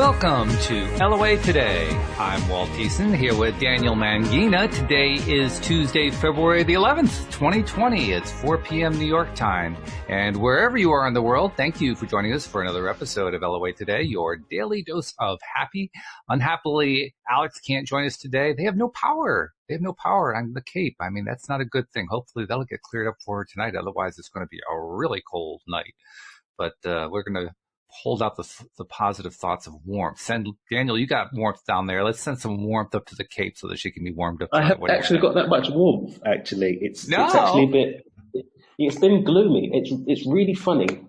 Welcome to LOA Today. I'm Walt Thiessen here with Daniel Mangina. Today is Tuesday, February the 11th, 2020. It's 4 p.m. New York time. And wherever you are in the world, thank you for joining us for another episode of LOA Today, your daily dose of happy. Unhappily, Alex can't join us today. They have no power. They have no power on the Cape. I mean, that's not a good thing. Hopefully that'll get cleared up for her tonight. Otherwise, it's going to be a really cold night. But we're going to hold out the positive thoughts of warmth. Daniel, you got warmth down there. Let's send some warmth up to the Cape so that she can be warmed up. I haven't actually got that much warmth, actually. It's actually a bit, it's been gloomy. It's really funny.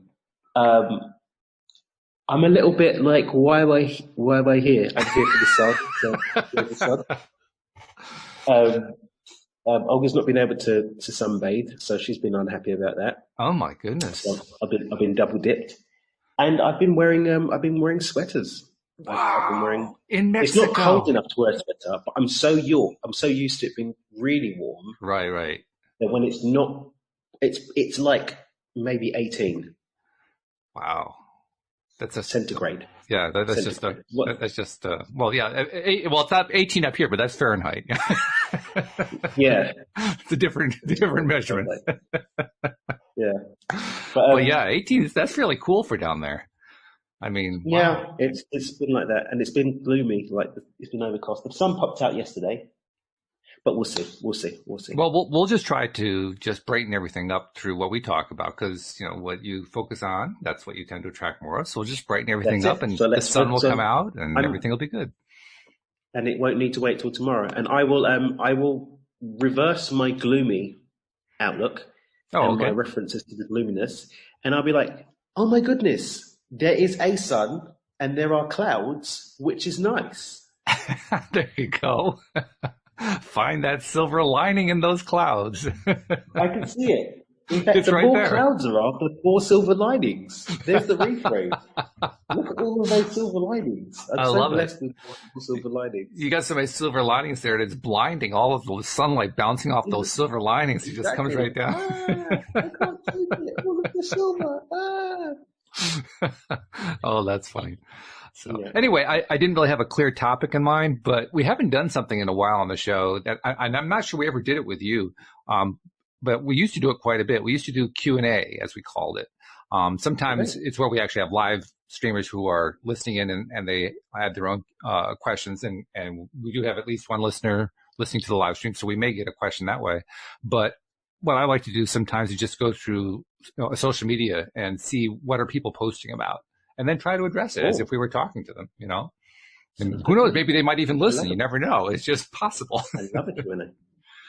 I'm a little bit like, why am I here? I'm here for the sun. Olga's not been able to sunbathe, so she's been unhappy about that. Oh my goodness. So I've been double dipped. And I've been wearing sweaters. Wow. I've been wearing. In Mexico. It's not cold enough to wear a sweater, but I'm so used to it being really warm. Right. That when it's not, it's like maybe 18. Wow. That's a centigrade. Yeah, that's centigrade. It's not 18 up here, but that's Fahrenheit. Yeah. It's a different measurement. Yeah. But yeah, 18, that's fairly cool for down there. I mean, yeah, wow. It's been like that, and it's been gloomy, like it's been overcast. The sun popped out yesterday, but we'll see. Well, we'll just try to just brighten everything up through what we talk about, because what you focus on, that's what you tend to attract more of. So we'll just brighten everything up, and the sun will come out, and everything will be good. And it won't need to wait till tomorrow. And I will reverse my gloomy outlook. My references to the gloominess, and I'll be like, oh my goodness, there is a sun and there are clouds, which is nice. There you go. Find that silver lining in those clouds. I can see it. In fact, the more clouds are up, the more silver linings. There's the rephrase. Look at all of those silver linings. I love it. Silver linings. You got so many silver linings there, and it's blinding. All of the sunlight bouncing off those silver linings. It just comes right down. I can't see it. All of the silver. Oh, that's funny. So anyway, I didn't really have a clear topic in mind, but we haven't done something in a while on the show that I'm not sure we ever did it with you. But we used to do it quite a bit. We used to do Q&A, as we called it. Sometimes it's where we actually have live streamers who are listening in and they add their own questions. And we do have at least one listener listening to the live stream, so we may get a question that way. But what I like to do sometimes is just go through social media and see what are people posting about, and then try to address it as if we were talking to them, And who knows, maybe they might even listen. You never know. It's just possible. I love a Q&A.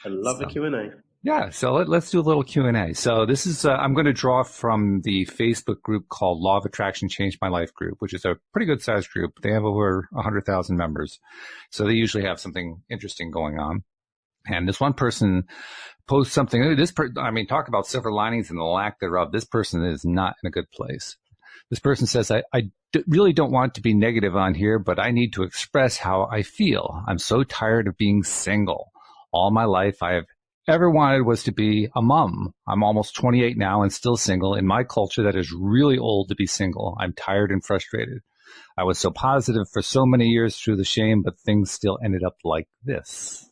I love a Q&A. Yeah, so let's do a little Q&A. So this is, I'm going to draw from the Facebook group called Law of Attraction Changed My Life group, which is a pretty good sized group. They have over 100,000 members. So they usually have something interesting going on. And this one person posts something, talk about silver linings and the lack thereof. This person is not in a good place. This person says, I really don't want to be negative on here, but I need to express how I feel. I'm so tired of being single. All my life I have ever wanted was to be a mom. I'm almost 28 now and still single. In my culture, that is really old to be single. I'm tired and frustrated. I was so positive for so many years through the shame, but things still ended up like this.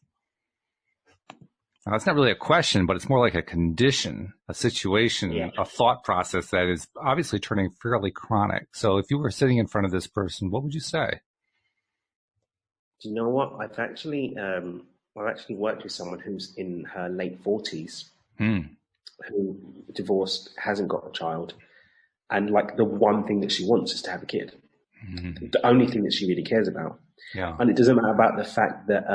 Now, it's not really a question, but it's more like a condition, a situation, a thought process that is obviously turning fairly chronic. So if you were sitting in front of this person, what would you say? Do you know what? I've actually worked with someone who's in her late 40s, who divorced, hasn't got a child, and like the one thing that she wants is to have a kid. Mm-hmm. The only thing that she really cares about. Yeah. And it doesn't matter about the fact that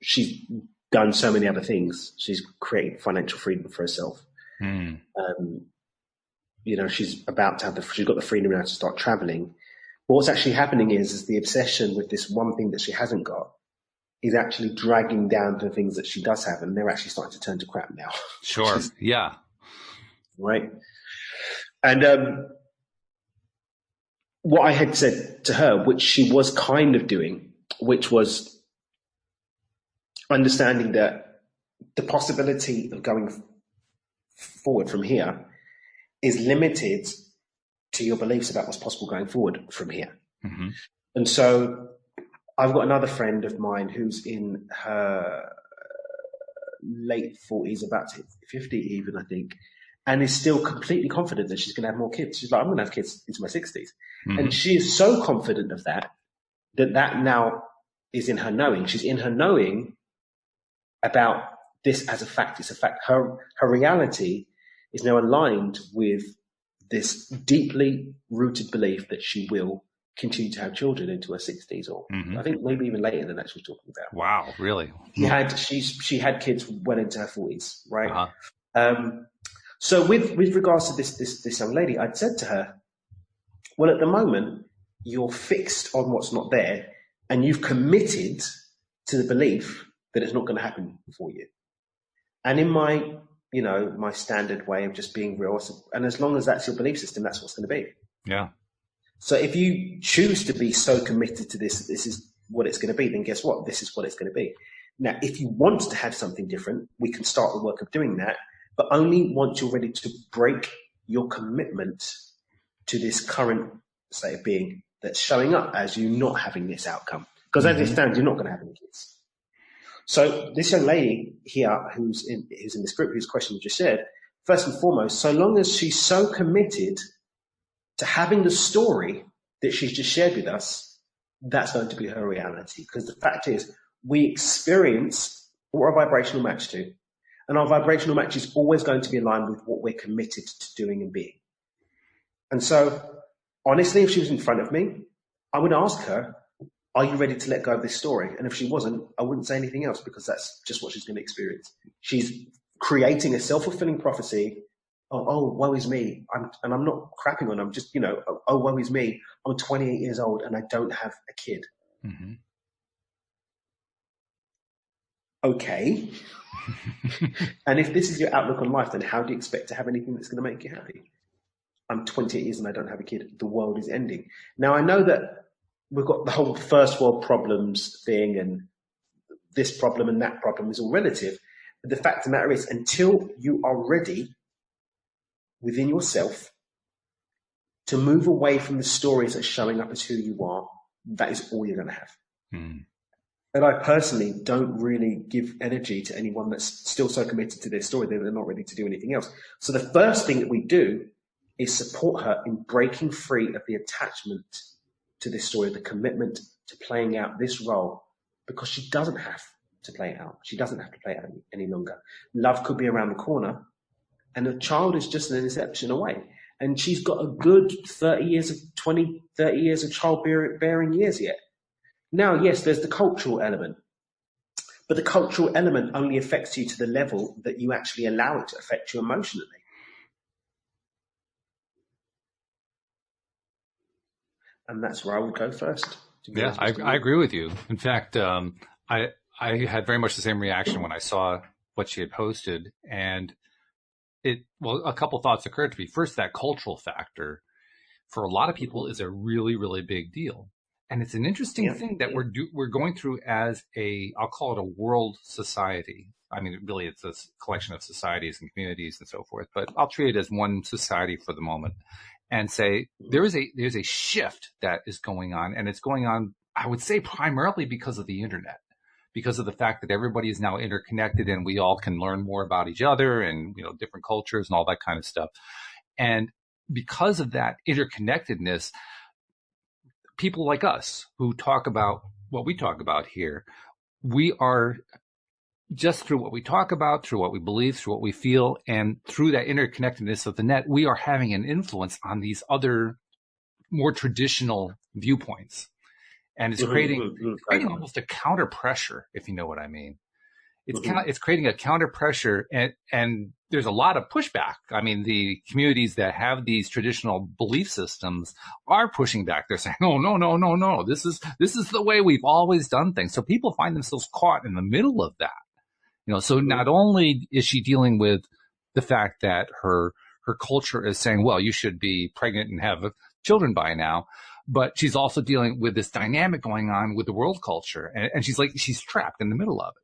she's done so many other things. She's created financial freedom for herself. She's about to have she's got the freedom now to start traveling. But what's actually happening is the obsession with this one thing that she hasn't got is actually dragging down the things that she does have, and they're actually starting to turn to crap now. Sure. Yeah. Right. And what I had said to her, which she was kind of doing, which was understanding that the possibility of going forward from here is limited to your beliefs about what's possible going forward from here. Mm-hmm. And so I've got another friend of mine who's in her late 40s, about to hit 50 even, I think, and is still completely confident that she's going to have more kids. She's like, I'm going to have kids into my 60s. Mm-hmm. And she is so confident of that now is in her knowing. She's in her knowing about this as a fact. It's a fact. Her reality is now aligned with this deeply rooted belief that she will continue to have children into her 60s, or I think maybe even later than that she was talking about. Wow, really? She had kids well into her 40s, right? Uh-huh. So with regards to this young lady, I'd said to her, well, at the moment, you're fixed on what's not there, and you've committed to the belief that it's not going to happen for you. And in my standard way of just being real, and as long as that's your belief system, that's what's going to be. Yeah. So if you choose to be so committed to this is what it's going to be, then guess what? This is what it's going to be. Now, if you want to have something different, we can start the work of doing that, but only once you're ready to break your commitment to this current state of being that's showing up as you not having this outcome. Because as it stands, you're not going to have any kids. So this young lady here who's in this group, whose question you just shared, first and foremost, so long as she's so committed to having the story that she's just shared with us, that's going to be her reality. Because the fact is, we experience what our vibrational match to, and our vibrational match is always going to be aligned with what we're committed to doing and being. And so, honestly, if she was in front of me, I would ask her, are you ready to let go of this story? And if she wasn't, I wouldn't say anything else, because that's just what she's going to experience. She's creating a self-fulfilling prophecy. Oh, woe is me. I'm not crapping on. I'm just, oh, woe is me. I'm 28 years old and I don't have a kid. Mm-hmm. Okay. And if this is your outlook on life, then how do you expect to have anything that's going to make you happy? I'm 28 years and I don't have a kid. The world is ending. Now, I know that we've got the whole first world problems thing, and this problem and that problem is all relative. But the fact of the matter is, until you are ready within yourself to move away from the stories that are showing up as who you are, that is all you're going to have. And I personally don't really give energy to anyone that's still so committed to their story that they're not ready to do anything else. So the first thing that we do is support her in breaking free of the attachment to this story, the commitment to playing out this role, because she doesn't have to play it out. She doesn't have to play it out any longer. Love could be around the corner, and the child is just an inception away. And she's got a good 30 years of childbearing years yet. Now, yes, there's the cultural element, but the cultural element only affects you to the level that you actually allow it to affect you emotionally. And that's where I would go first. Yeah, I agree with you. In fact, I had very much the same reaction when I saw what she had posted, and a couple thoughts occurred to me. First, that cultural factor for a lot of people is a really, really big deal. And it's an interesting thing that we're going through as I'll call it a world society. I mean, really, it's a collection of societies and communities and so forth, but I'll treat it as one society for the moment and say there's a shift that is going on, and it's going on, I would say, primarily because of the internet, because of the fact that everybody is now interconnected and we all can learn more about each other and, different cultures and all that kind of stuff. And because of that interconnectedness, people like us who talk about what we talk about here, we are just through what we talk about, through what we believe, through what we feel, and through that interconnectedness of the net, we are having an influence on these other more traditional viewpoints. And it's creating almost a counter pressure, if you know what I mean. It's creating a counter pressure, and there's a lot of pushback. I mean, the communities that have these traditional belief systems are pushing back. They're saying, "Oh, no. This is the way we've always done things." So people find themselves caught in the middle of that. So not only is she dealing with the fact that her culture is saying, "Well, you should be pregnant and have children by now," but she's also dealing with this dynamic going on with the world culture, and she's trapped in the middle of it.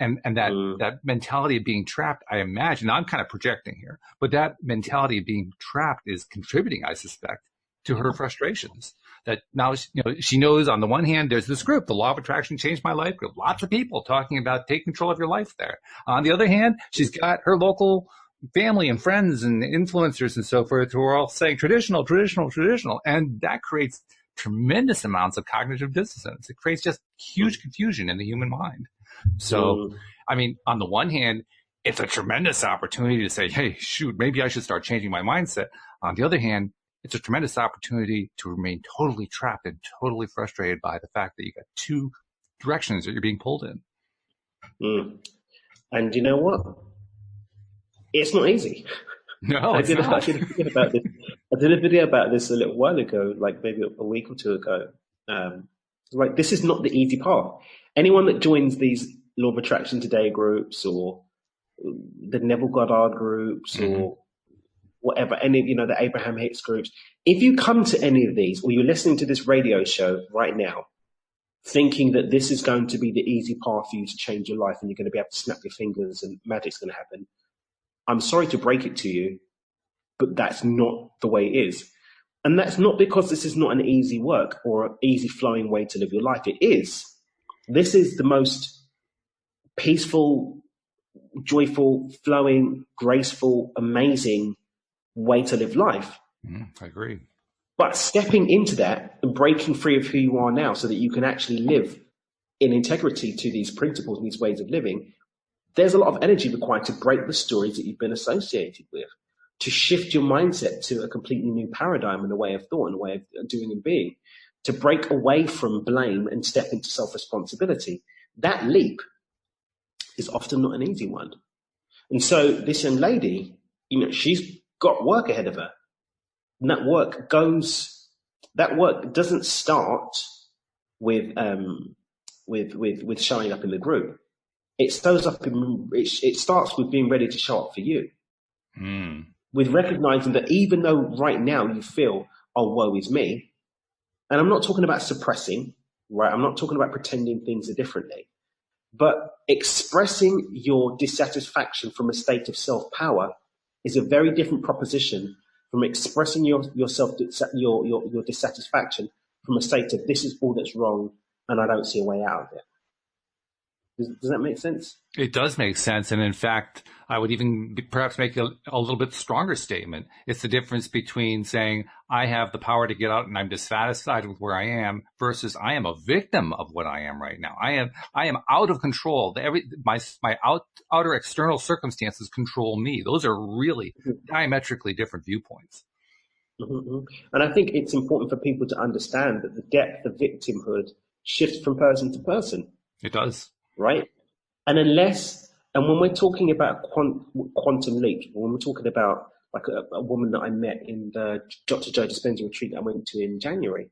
And that mentality of being trapped, I imagine, I'm kind of projecting here, but that mentality of being trapped is contributing, I suspect, to her frustrations. That now, she knows on the one hand, there's this group, the Law of Attraction Changed My Life group, lots of people talking about take control of your life there. On the other hand, she's got her local family and friends and influencers and so forth who are all saying traditional, traditional, traditional. And that creates tremendous amounts of cognitive dissonance. It creates just huge confusion in the human mind. So, I mean, on the one hand, it's a tremendous opportunity to say, hey, shoot, maybe I should start changing my mindset. On the other hand, it's a tremendous opportunity to remain totally trapped and totally frustrated by the fact that you got two directions that you're being pulled in. And you know what? It's not easy. No, I did a video about this a little while ago, like maybe a week or two ago. Like, this is not the easy path. Anyone that joins these Law of Attraction Today groups or the Neville Goddard groups or whatever, any, the Abraham Hicks groups, if you come to any of these or you're listening to this radio show right now thinking that this is going to be the easy path for you to change your life and you're going to be able to snap your fingers and magic's going to happen, I'm sorry to break it to you, but that's not the way it is. And that's not because this is not an easy work or an easy flowing way to live your life. It is. This is the most peaceful, joyful, flowing, graceful, amazing way to live life. I agree. But stepping into that and breaking free of who you are now so that you can actually live in integrity to these principles and these ways of living, there's a lot of energy required to break the stories that you've been associated with, to shift your mindset to a completely new paradigm and a way of thought and a way of doing and being, to break away from blame and step into self-responsibility. That leap is often not an easy one. And so this young lady, she's got work ahead of her. And that work doesn't start with showing up in the group. It starts with being ready to show up for you. With recognizing that even though right now you feel, oh, woe is me, and I'm not talking about suppressing, right? I'm not talking about pretending things are differently, but expressing your dissatisfaction from a state of self-power is a very different proposition from expressing your dissatisfaction from a state of this is all that's wrong and I don't see a way out of it. Does that make sense? It does make sense. And in fact, I would even perhaps make a little bit stronger statement. It's the difference between saying I have the power to get out and I'm dissatisfied with where I am versus I am a victim of what I am right now. I am out of control. My outer external circumstances control me. Those are really diametrically different viewpoints. And I think it's important for people to understand that the depth of victimhood shifts from person to person. It does. Right? And when we're talking about quantum leap, when we're talking about like a woman that I met in the Dr. Joe Dispenza retreat I went to in January,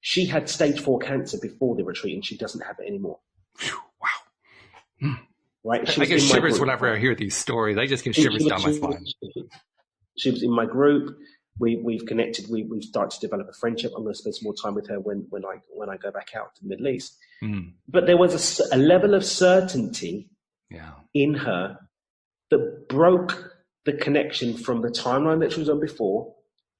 she had stage 4 cancer before the retreat and she doesn't have it anymore. Whew, wow. Right? I get shivers whenever I hear these stories. I just get shivers down my spine. She was in my group. We've connected. We've started to develop a friendship. I'm going to spend some more time with her when I go back out to the Middle East. But there was a level of certainty in her that broke the connection from the timeline that she was on before,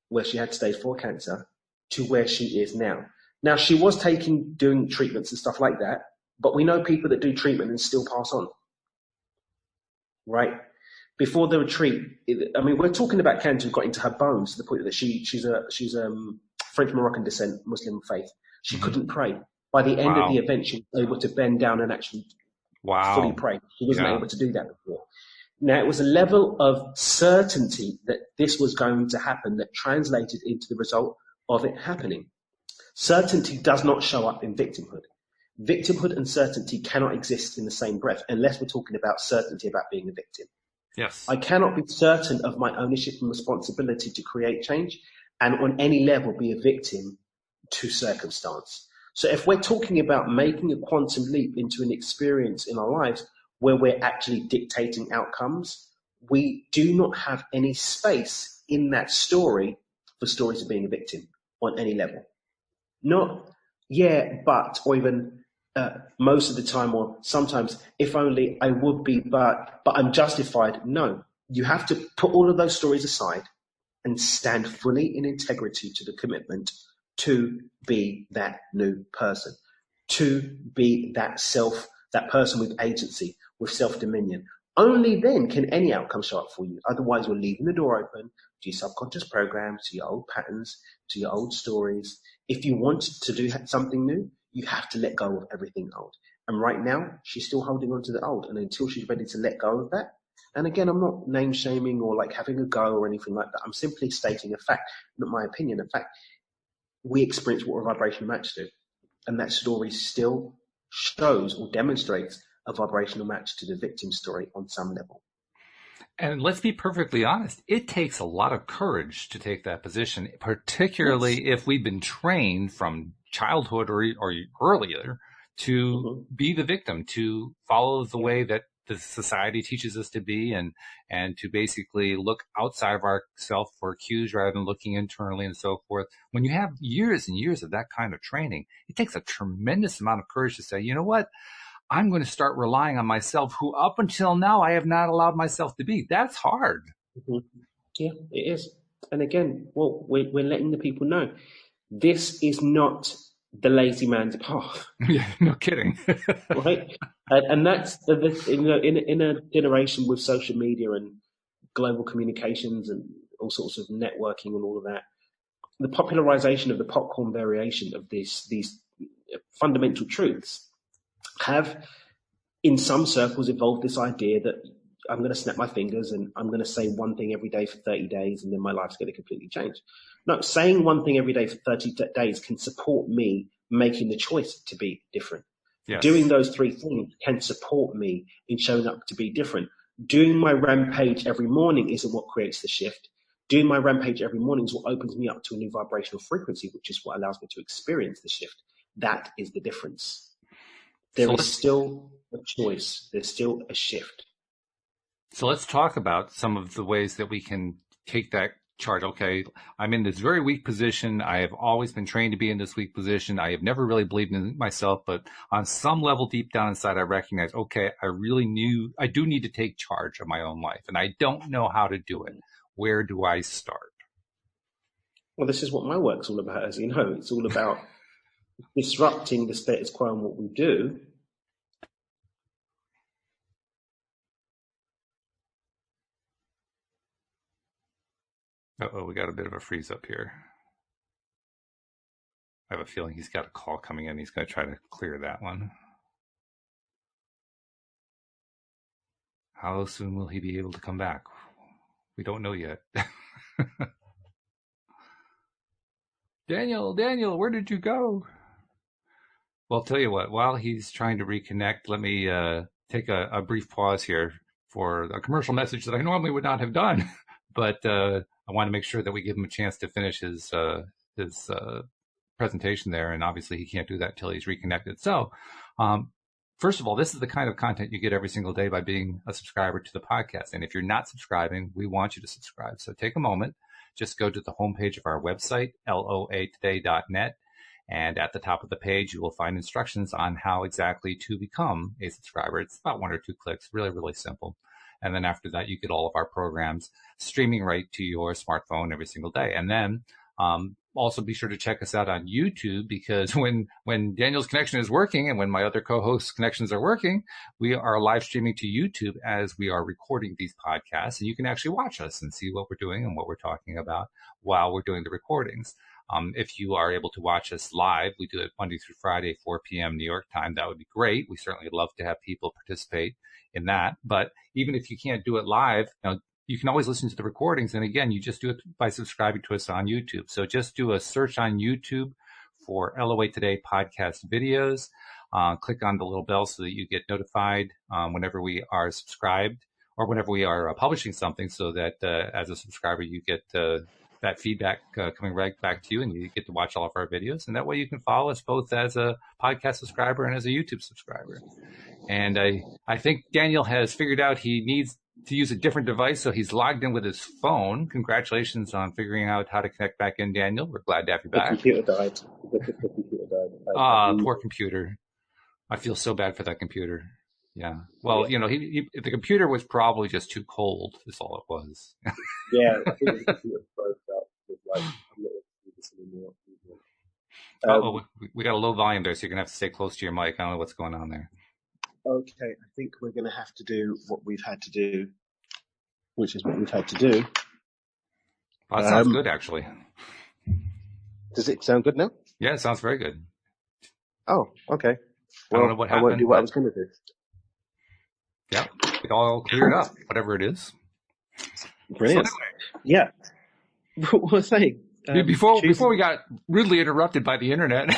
where she had stage 4 cancer, to where she is now. Now, she was doing treatments and stuff like that, but we know people that do treatment and still pass on. Right? Before the retreat, we're talking about cancer got into her bones to the point that she's French Moroccan descent, Muslim faith. She couldn't pray. By the end of the event, she was able to bend down and actually fully pray. She wasn't able to do that before. Now, it was a level of certainty that this was going to happen that translated into the result of it happening. Certainty does not show up in victimhood. Victimhood and certainty cannot exist in the same breath unless we're talking about certainty about being a victim. Yes. I cannot be certain of my ownership and responsibility to create change and on any level be a victim to circumstance. So if we're talking about making a quantum leap into an experience in our lives where we're actually dictating outcomes, we do not have any space in that story for stories of being a victim on any level. Not, but, or even most of the time, or sometimes, if only I would be, but I'm justified. No, you have to put all of those stories aside and stand fully in integrity to the commitment to be that new person, to be that person with agency, with self-dominion. Only then can any outcome show up for you. Otherwise, you're leaving the door open to your subconscious programs, to your old patterns, to your old stories. If you want to do something new, you have to let go of everything old. And right now, she's still holding on to the old. And until she's ready to let go of that, and again, I'm not name shaming or like having a go or anything like that. I'm simply stating a fact, not my opinion. In fact, we experience what a vibrational match do. And that story still shows or demonstrates a vibrational match to the victim story on some level. And let's be perfectly honest, it takes a lot of courage to take that position, particularly if we've been trained from childhood or earlier to be the victim, to follow the way that the society teaches us to be, and to basically look outside of ourselves for cues rather than looking internally and so forth. When you have years and years of that kind of training, it takes a tremendous amount of courage to say, you know what? I'm going to start relying on myself, who up until now I have not allowed myself to be. That's hard. Yeah, it is. And again, well, we're letting the people know this is not the lazy man's path. Yeah, no kidding. Right? And that's in a generation with social media and global communications and all sorts of networking and all of that, the popularization of the popcorn variation of these fundamental truths have, in some circles, evolved this idea that I'm going to snap my fingers and I'm going to say one thing every day for 30 days and then my life's going to completely change. No, saying one thing every day for 30 days can support me making the choice to be different. Yes. Doing those three things can support me in showing up to be different. Doing my rampage every morning isn't what creates the shift. Doing my rampage every morning is what opens me up to a new vibrational frequency, which is what allows me to experience the shift. That is the difference. There is still a choice. There's still a shift. So let's talk about some of the ways that we can take that charge. Okay, I'm in this very weak position. I have always been trained to be in this weak position. I have never really believed in myself, but on some level deep down inside, I recognize, okay, I do need to take charge of my own life, and I don't know how to do it. Where do I start? Well, this is what my work's all about, as you know. It's all about disrupting the status quo and what we do. Uh-oh, we got a bit of a freeze up here. I have a feeling he's got a call coming in. He's going to try to clear that one. How soon will he be able to come back? We don't know yet. Daniel, where did you go? Well, I'll tell you what, while he's trying to reconnect, let me take a brief pause here for a commercial message that I normally would not have done, but I want to make sure that we give him a chance to finish his presentation there, and obviously he can't do that till he's reconnected. So, first of all, this is the kind of content you get every single day by being a subscriber to the podcast. And if you're not subscribing, we want you to subscribe. So take a moment, just go to the homepage of our website, loatoday.net. And at the top of the page, you will find instructions on how exactly to become a subscriber. It's about 1 or 2 clicks, really, really simple. And then after that, you get all of our programs streaming right to your smartphone every single day. And then also be sure to check us out on YouTube, because when Daniel's connection is working and when my other co-hosts' connections are working, we are live streaming to YouTube as we are recording these podcasts. And you can actually watch us and see what we're doing and what we're talking about while we're doing the recordings. If you are able to watch us live, we do it Monday through Friday, 4 p.m. New York time. That would be great. We certainly love to have people participate in that. But even if you can't do it live, you can always listen to the recordings. And again, you just do it by subscribing to us on YouTube. So just do a search on YouTube for LOA Today podcast videos. Click on the little bell so that you get notified whenever we are subscribed or whenever we are publishing something, so that as a subscriber, you get that feedback coming right back to you, and you get to watch all of our videos. And that way you can follow us both as a podcast subscriber and as a YouTube subscriber. And I think Daniel has figured out he needs to use a different device, so he's logged in with his phone. Congratulations on figuring out how to connect back in, Daniel. We're glad to have you back. The computer died. Poor computer. I feel so bad for that computer. Yeah. Well, the computer was probably just too cold, is all it was. Yeah, I think the computer broke. like, I'm not going to do this anymore. We got a low volume there, so you're going to have to stay close to your mic. I don't know what's going on there. Okay, I think we're going to have to do what we've had to do, which is what we've had to do. Well, that sounds good, actually. Does it sound good now? Yeah, it sounds very good. Oh, okay. Well, I don't know what happened. I won't do what I was going to do. Yeah, it all cleared up, whatever it is. Brilliant. So anyway, yeah. What was I saying? Before we got rudely interrupted by the internet.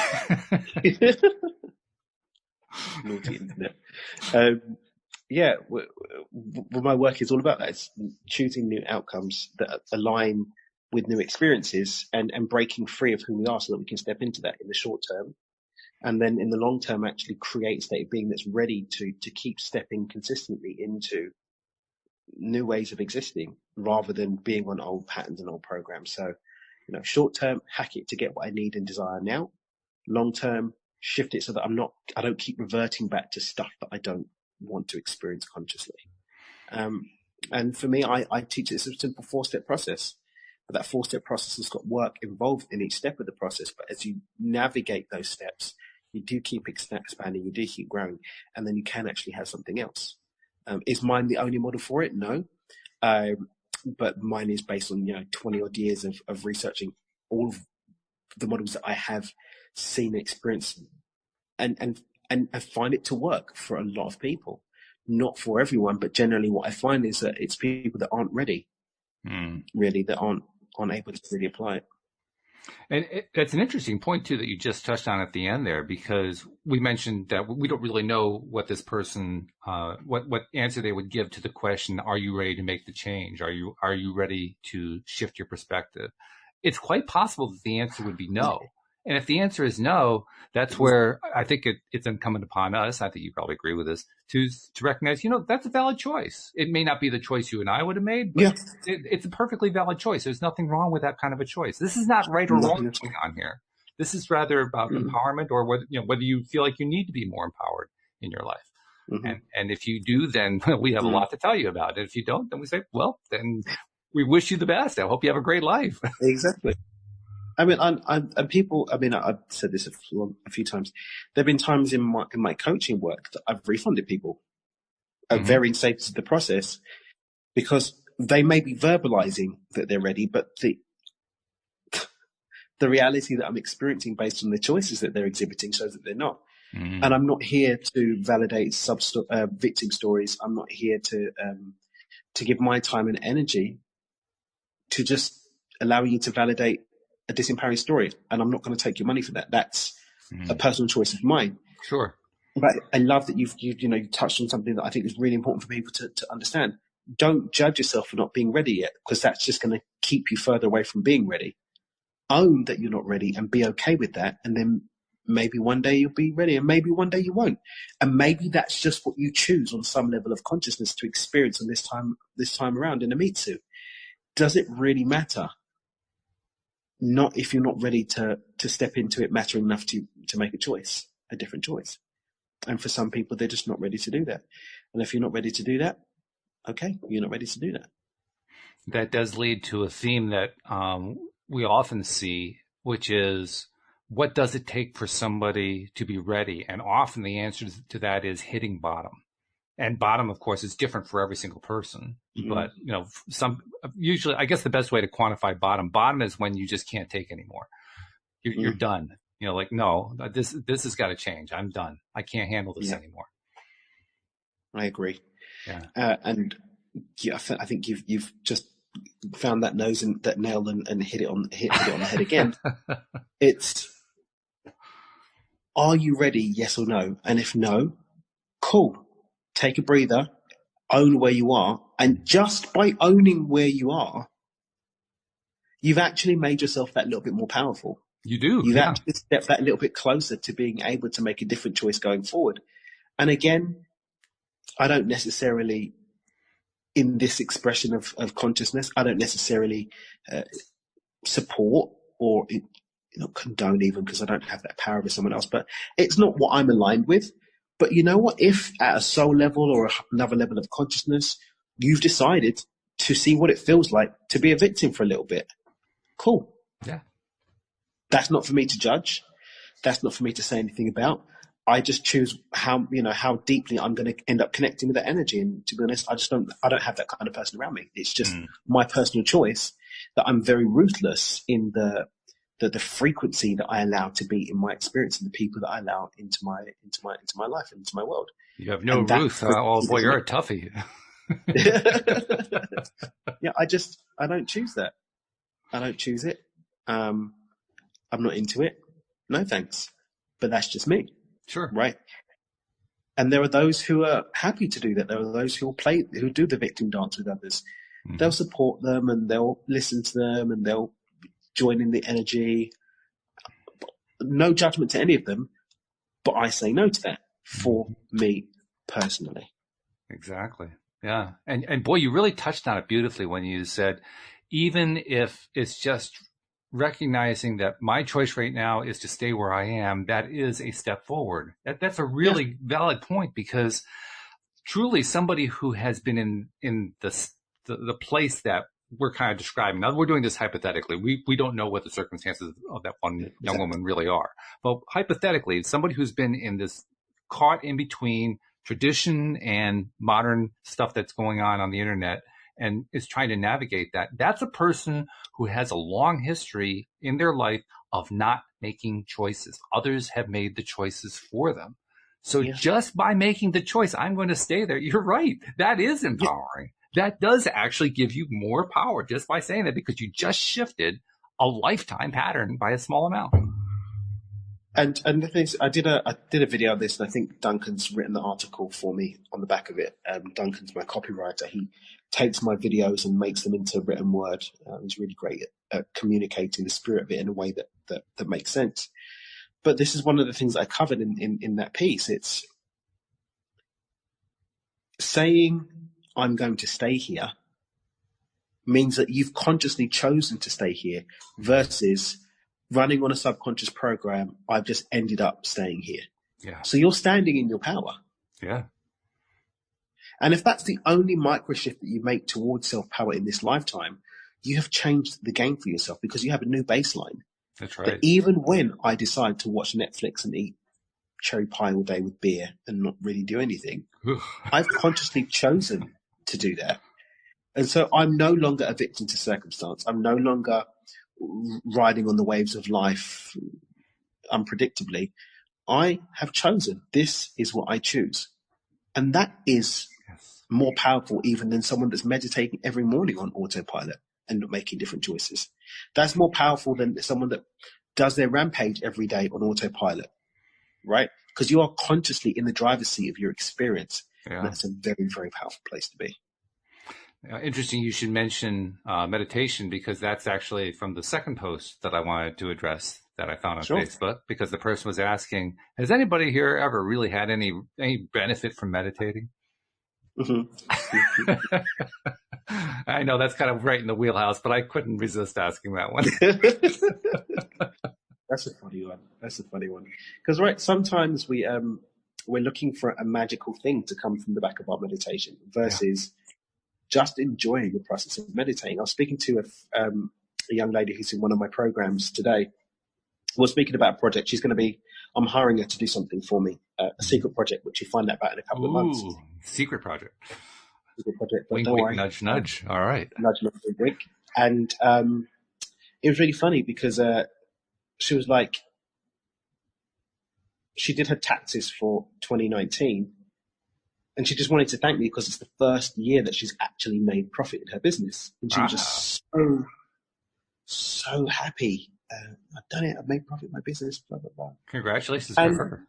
Naughty internet. Yeah, well, my work is all about that. It's choosing new outcomes that align with new experiences and breaking free of who we are so that we can step into that in the short term. And then in the long term, actually create a state of being that's ready to keep stepping consistently into new ways of existing rather than being on old patterns and old programs. So, short term, hack it to get what I need and desire now. Long term, shift it so that I don't keep reverting back to stuff that I don't want to experience consciously. And for me, I teach it's a simple 4-step process. But that 4-step process has got work involved in each step of the process. But as you navigate those steps, you do keep expanding, you do keep growing, and then you can actually have something else. Is mine the only model for it? No. But mine is based on 20 odd years of researching all of the models that I have seen and experienced, and I find it to work for a lot of people. Not for everyone, but generally what I find is that it's people that aren't ready, really, that aren't able to really apply it. And that's an interesting point, too, that you just touched on at the end there, because we mentioned that we don't really know what this person, what answer they would give to the question, are you ready to make the change? Are you ready to shift your perspective? It's quite possible that the answer would be no. And if the answer is no, that's where I think it's incumbent upon us, I think you probably agree with this, to recognize, that's a valid choice. It may not be the choice you and I would have made, but it's a perfectly valid choice. There's nothing wrong with that kind of a choice. This is not right or wrong going on here. This is rather about empowerment, or whether you feel like you need to be more empowered in your life. Mm-hmm. And if you do, then we have a lot to tell you about it. If you don't, then we say, well, then we wish you the best. I hope you have a great life. Exactly. I mean, I've said this a few times. There have been times in my coaching work that I've refunded people at varying stages of the process because they may be verbalizing that they're ready, but the reality that I'm experiencing based on the choices that they're exhibiting shows that they're not. Mm-hmm. And I'm not here to validate victim stories. I'm not here to give my time and energy to just allow you to validate a disempowering story, and I'm not going to take your money for that. That's a personal choice of mine. Sure. But I love that you've touched on something that I think is really important for people to understand. Don't judge yourself for not being ready yet, because that's just going to keep you further away from being ready. Own that you're not ready and be okay with that, and then maybe one day you'll be ready, and maybe one day you won't. And maybe that's just what you choose on some level of consciousness to experience on this time around in a meat suit. Does it really matter? Not if you're not ready to step into it mattering enough to make a different choice. And for some people, they're just not ready to do that. And if you're not ready to do that, okay, you're not ready to do that. That does lead to a theme that we often see, which is, what does it take for somebody to be ready? And often the answer to that is hitting bottom. And bottom, of course, is different for every single person. Mm-hmm. But, usually, I guess the best way to quantify bottom is when you just can't take anymore. You're done. No, this has got to change. I'm done. I can't handle this anymore. I agree. Yeah. And I think you've just found that nail and hit it on the head again. It's, are you ready? Yes or no? And if no, cool. Take a breather, own where you are, and just by owning where you are, you've actually made yourself that little bit more powerful. You do. You've actually stepped that little bit closer to being able to make a different choice going forward. And again, I don't necessarily, in this expression of consciousness, I don't necessarily support or condone, even because I don't have that power over someone else, but it's not what I'm aligned with. But you know what? If at a soul level or another level of consciousness, you've decided to see what it feels like to be a victim for a little bit, cool. Yeah. That's not for me to judge. That's not for me to say anything about. I just choose how deeply I'm going to end up connecting with that energy. And to be honest, I don't have that kind of person around me. It's just my personal choice that I'm very ruthless in the frequency that I allow to be in my experience and the people that I allow into my life, into my world. You have no Ruth. Oh boy, you're a toughie. Yeah, I don't choose that. I don't choose it. I'm not into it. No thanks. But that's just me. Sure. Right. And there are those who are happy to do that. There are those who do the victim dance with others. Mm-hmm. They'll support them and they'll listen to them and they'll join in the energy. No judgment to any of them, but I say no to that for me personally. Exactly. Yeah. And boy, you really touched on it beautifully when you said, even if it's just recognizing that my choice right now is to stay where I am, that is a step forward. That's a really valid point, because truly somebody who has been in the place that we're kind of describing. Now, we're doing this hypothetically. We don't know what the circumstances of that one young woman really are. But hypothetically, somebody who's been in this, caught in between tradition and modern stuff that's going on the internet and is trying to navigate that, that's a person who has a long history in their life of not making choices. Others have made the choices for them. So just by making the choice, I'm going to stay there. You're right. That is empowering. That does actually give you more power just by saying that, because you just shifted a lifetime pattern by a small amount. And the thing is, I did a video on this, and I think Duncan's written the article for me on the back of it. Duncan's my copywriter. He takes my videos and makes them into written word. He's really great at communicating the spirit of it in a way that makes sense. But this is one of the things I covered in that piece. It's saying I'm going to stay here means that you've consciously chosen to stay here, versus running on a subconscious program, I've just ended up staying here. Yeah. So you're standing in your power. Yeah. And if that's the only micro shift that you make towards self-power in this lifetime, you have changed the game for yourself, because you have a new baseline. That's right. That even when I decide to watch Netflix and eat cherry pie all day with beer and not really do anything, I've consciously chosen to do that. And so I'm no longer a victim to circumstance. I'm no longer riding on the waves of life unpredictably. I have chosen. This is what I choose. And that is more powerful even than someone that's meditating every morning on autopilot and not making different choices. That's more powerful than someone that does their rampage every day on autopilot, right? Because you are consciously in the driver's seat of your experience. Yeah. And that's a very, very powerful place to be. Interesting you should mention meditation, because that's actually from the second post that I wanted to address that I found on Facebook, because the person was asking, has anybody here ever really had any benefit from meditating? Mm-hmm. I know that's kind of right in the wheelhouse, but I couldn't resist asking that one. That's a funny one. Because sometimes we're looking for a magical thing to come from the back of our meditation versus just enjoying the process of meditating. I was speaking to a young lady who's in one of my programs today. We're speaking about a project. I'm hiring her to do something for me, a secret project, which you find out about in a couple of months. Secret project. Secret project. But wink, wink, nudge, nudge. All right. Nudge, nudge, wink. And it was really funny because she was like, she did her taxes for 2019. And she just wanted to thank me because it's the first year that she's actually made profit in her business. And she was just so happy. I've done it. I've made profit in my business, blah, blah, blah. Congratulations to her.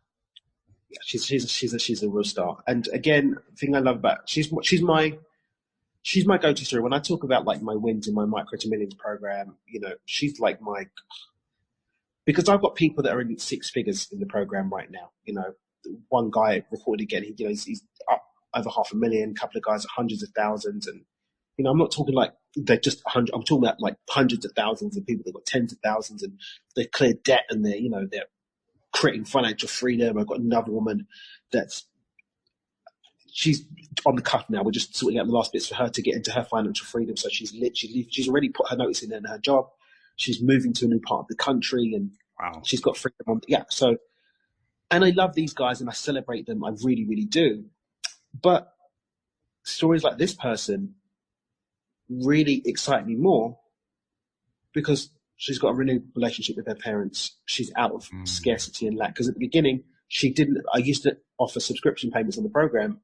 Yeah, she's a real star. And again, the thing I love about she's my go-to story. When I talk about like my wins in my Micro to Millions program, she's like because I've got people that are in six figures in the program right now. One guy reported again, he's up over 500,000, a couple of guys at hundreds of thousands. And, I'm not talking like they're just 100, I'm talking about like hundreds of thousands of people that got tens of thousands and they cleared debt and they're creating financial freedom. I've got another woman she's on the cuff now. We're just sorting out the last bits for her to get into her financial freedom. So she's already put her notice in her job. She's moving to a new part of the country, and wow. she's got freedom on. Yeah. So, and I love these guys and I celebrate them. I really, really do. But stories like this person really excite me more because she's got a renewed relationship with her parents. She's out of scarcity and lack. Because at the beginning, I used to offer subscription payments on the program.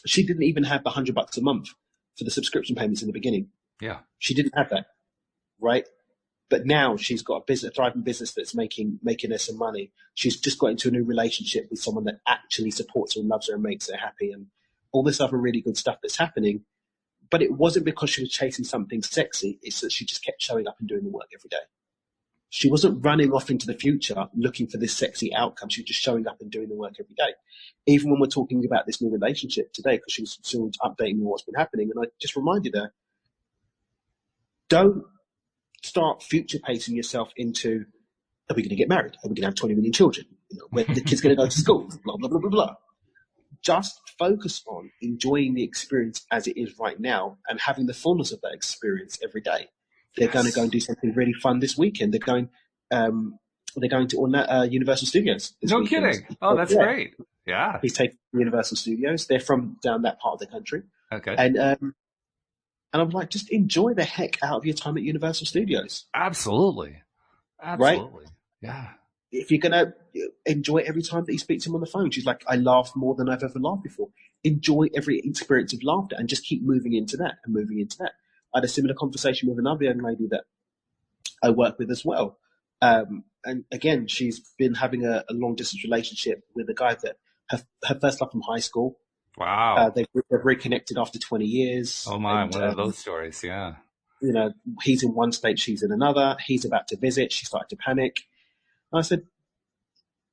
She didn't even have the $100 a month for the subscription payments in the beginning. Yeah. She didn't have that, right? But now she's got a thriving business that's making her some money. She's just got into a new relationship with someone that actually supports her and loves her and makes her happy, and all this other really good stuff that's happening. But it wasn't because she was chasing something sexy. It's that she just kept showing up and doing the work every day. She wasn't running off into the future looking for this sexy outcome. She was just showing up and doing the work every day. Even when we're talking about this new relationship today, because she was soon updating me what's been happening, and I just reminded her, don't start future pacing yourself into, are we going to get married? Are we going to have 20 million children? Where the kid's going to go to school? Blah, blah, blah, blah, blah. Just focus on enjoying the experience as it is right now and having the fullness of that experience every day. They're going to go and do something really fun this weekend. They're going to Universal Studios this weekend. Kidding. Oh, that's great. Yeah. He's taking Universal Studios. They're from down that part of the country. Okay. And I'm like, just enjoy the heck out of your time at Universal Studios. Absolutely. Right? Yeah. If you're going to enjoy every time that you speak to him on the phone, she's like, I laugh more than I've ever laughed before. Enjoy every experience of laughter and just keep moving into that and moving into that. I had a similar conversation with another young lady that I work with as well. And again, she's been having a long-distance relationship with a guy that her first love from high school. Wow. They've reconnected after 20 years. Oh, my. One of those stories, yeah. He's in one state, she's in another. He's about to visit. She started to panic. And I said,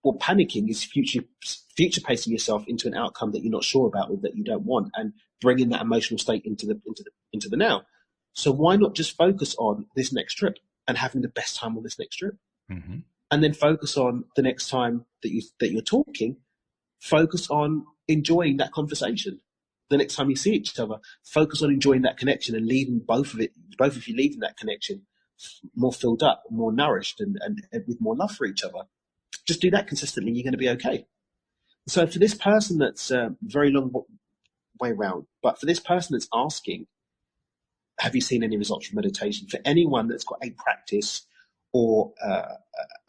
well, panicking is future pacing yourself into an outcome that you're not sure about or that you don't want, and bringing that emotional state into the now. So why not just focus on this next trip and having the best time on this next trip, and then focus on the next time that you're talking. Focus on enjoying that conversation. The next time you see each other, focus on enjoying that connection and leaving both of you leaving that connection more filled up, more nourished, and with more love for each other. Just do that consistently, you're going to be okay. So for this person that's very long way round, but for this person that's asking, have you seen any results from meditation? For anyone that's got a practice or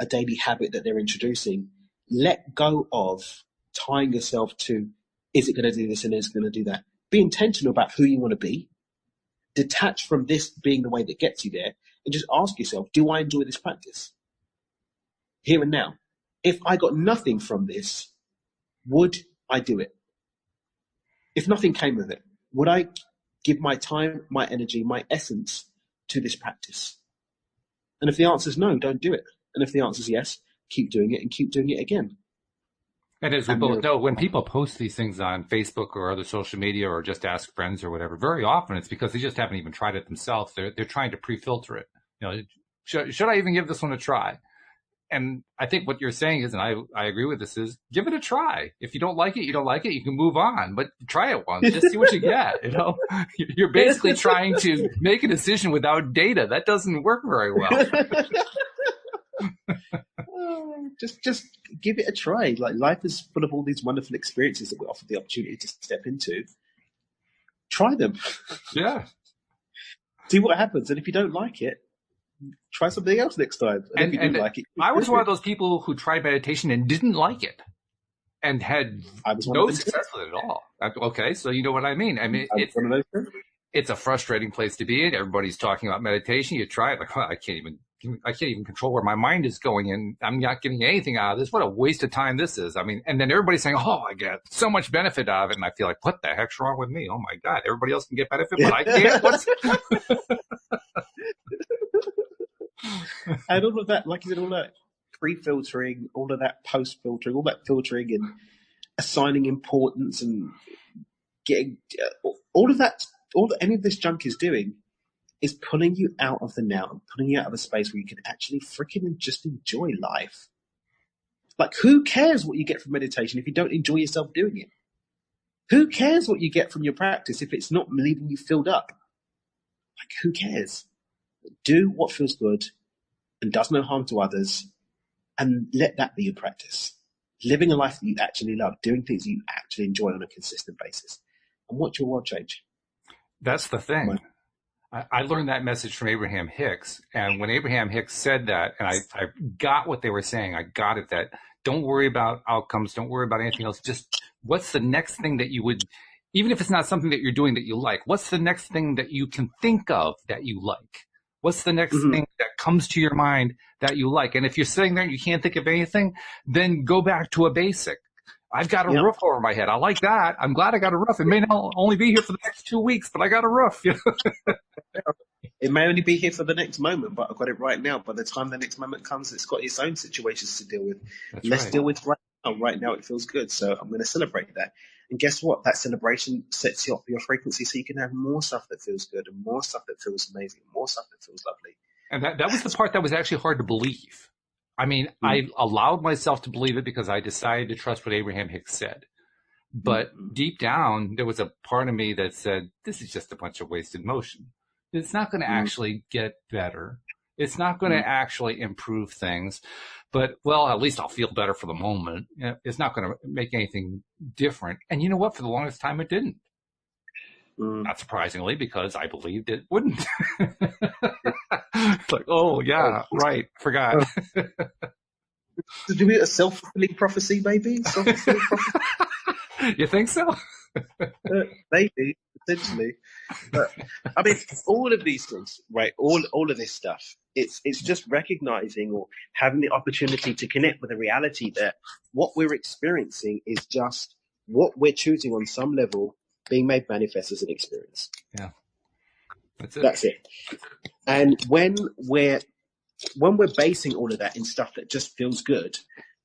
a daily habit that they're introducing, let go of tying yourself to, is it going to do this and is it going to do that? Be intentional about who you want to be. Detach from this being the way that gets you there, and just ask yourself, do I enjoy this practice? Here and now. If I got nothing from this, would I do it? If nothing came of it, would I give my time, my energy, my essence to this practice? And if the answer is no, don't do it. And if the answer is yes, keep doing it and keep doing it again. And as we both know, when people post these things on Facebook or other social media or just ask friends or whatever, very often it's because they just haven't even tried it themselves. They're trying to pre-filter it. Should I even give this one a try? And I think what you're saying is, and I agree with this, is give it a try. If you don't like it, you don't like it. You can move on, but try it once. Just see what you get. You're basically trying to make a decision without data. That doesn't work very well. Just give it a try. Like, life is full of all these wonderful experiences that we offer the opportunity to step into. Try them. Yeah. See what happens. And if you don't like it, try something else next time. And if you do like it, I was one of those people who tried meditation and didn't like it and had no success with it at all. Okay, so you know what I mean. I mean, it's a frustrating place to be in. Everybody's talking about meditation. You try it, like, well, I can't even control where my mind is going, and I'm not getting anything out of this. What a waste of time this is. I mean, and then everybody's saying, oh, I get so much benefit out of it. And I feel like, what the heck's wrong with me? Oh my God, everybody else can get benefit, but I can't. And all of that, like you said, all that pre-filtering, all of that post-filtering, all that filtering and assigning importance and getting all of that, any of this junk is doing is pulling you out of the now and pulling you out of a space where you can actually freaking just enjoy life. Like, who cares what you get from meditation if you don't enjoy yourself doing it? Who cares what you get from your practice if it's not leaving you filled up? Like, who cares? Do what feels good. and does no harm to others, and let that be your practice. Living a life that you actually love, doing things you actually enjoy on a consistent basis, and watch your world change. That's the thing. I learned that message from Abraham Hicks. And when Abraham Hicks said that, and I got what they were saying, I got it, that don't worry about outcomes, don't worry about anything else. Just what's the next thing that you would, even if it's not something that you're doing that you like, what's the next thing that you can think of that you like? What's the next thing that comes to your mind that you like? And if you're sitting there and you can't think of anything, then go back to a basic. I've got a roof over my head. I like that. I'm glad I got a roof. It may not only be here for the next 2 weeks, but I got a roof. It may only be here for the next moment, but I've got it right now. By the time the next moment comes, it's got its own situations to deal with. Let's deal with right now. Right now it feels good, so I'm going to celebrate that. And guess what? That celebration sets you up your frequency so you can have more stuff that feels good and more stuff that feels amazing, more stuff that feels lovely. And that was the part that was actually hard to believe. I mean, I allowed myself to believe it because I decided to trust what Abraham Hicks said. But deep down, there was a part of me that said, this is just a bunch of wasted motion. It's not going to actually get better. It's not going to actually improve things. But, well, at least I'll feel better for the moment. It's not going to make anything different. And you know what? For the longest time, it didn't. Not surprisingly, because I believed it wouldn't. It's like, oh, yeah, right, forgot. Did you mean a self-fulfilling prophecy, maybe? Self-fulfilling prophecy? You think so? Maybe, potentially. But, I mean, all of these things, right, all of this stuff, it's just recognizing or having the opportunity to connect with the reality that what we're experiencing is just what we're choosing on some level being made manifest as an experience. Yeah. That's it. And when we're basing all of that in stuff that just feels good,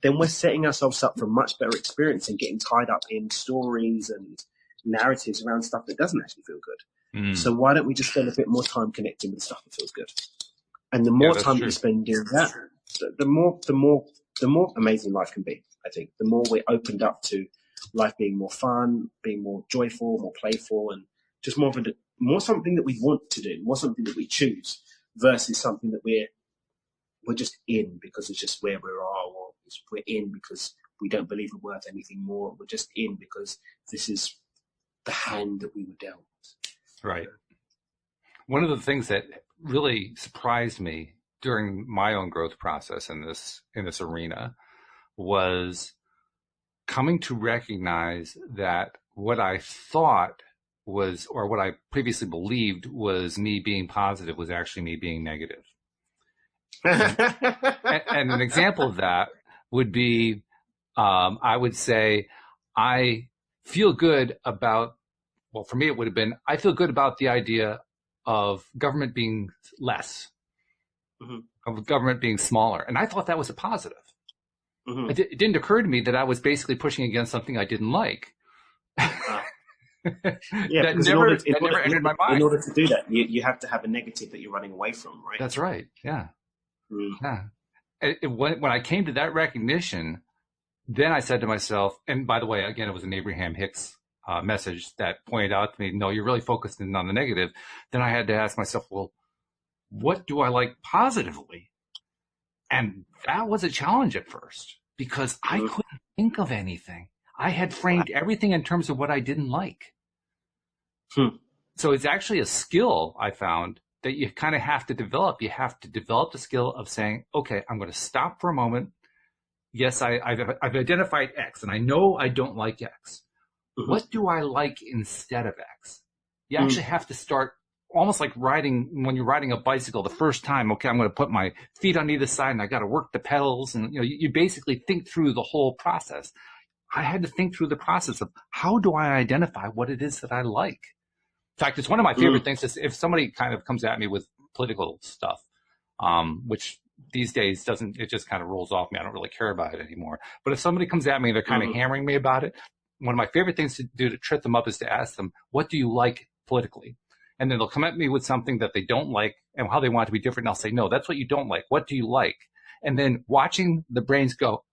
then we're setting ourselves up for a much better experience and getting tied up in stories and narratives around stuff that doesn't actually feel good. So why don't we just spend a bit more time connecting with stuff that feels good? And the more time we spend doing that, the more amazing life can be. I think the more we're opened up to life being more fun, being more joyful, more playful, and just more something that we want to do, more something that we choose, versus something that we're just in because it's just where we are, or we're in because we don't believe we're worth anything more. We're just in because this is the hand that we were dealt. Right. One of the things that really surprised me during my own growth process in this arena was coming to recognize that what I thought was, or what I previously believed was me being positive, was actually me being negative. And an example of that would be, I would say, I feel good about, well, for me, it would have been, I feel good about the idea of government being less, of government being smaller. And I thought that was a positive. It didn't occur to me that I was basically pushing against something I didn't like. That never entered my mind. In order to do that, you have to have a negative that you're running away from, right? That's right. Yeah. Yeah. When I came to that recognition, then I said to myself, and by the way, again, it was an Abraham Hicks message that pointed out to me, no, you're really focusing on the negative. Then I had to ask myself, well, what do I like positively? And that was a challenge at first because I couldn't think of anything. I had framed everything in terms of what I didn't like. So it's actually a skill I found that you kind of have to develop. You have to develop the skill of saying, okay, I'm going to stop for a moment. Yes, I've identified X and I know I don't like X. What do I like instead of X? You actually have to start almost like when you're riding a bicycle the first time. Okay, I'm going to put my feet on either side and I got to work the pedals. And you basically think through the whole process. I had to think through the process of how do I identify what it is that I like? In fact, it's one of my favorite things is if somebody kind of comes at me with political stuff, which these days it just kind of rolls off me. I don't really care about it anymore. But if somebody comes at me and they're kind of hammering me about it, one of my favorite things to do to trip them up is to ask them, what do you like politically? And then they'll come at me with something that they don't like and how they want it to be different. And I'll say, no, that's what you don't like. What do you like? And then watching the brains go,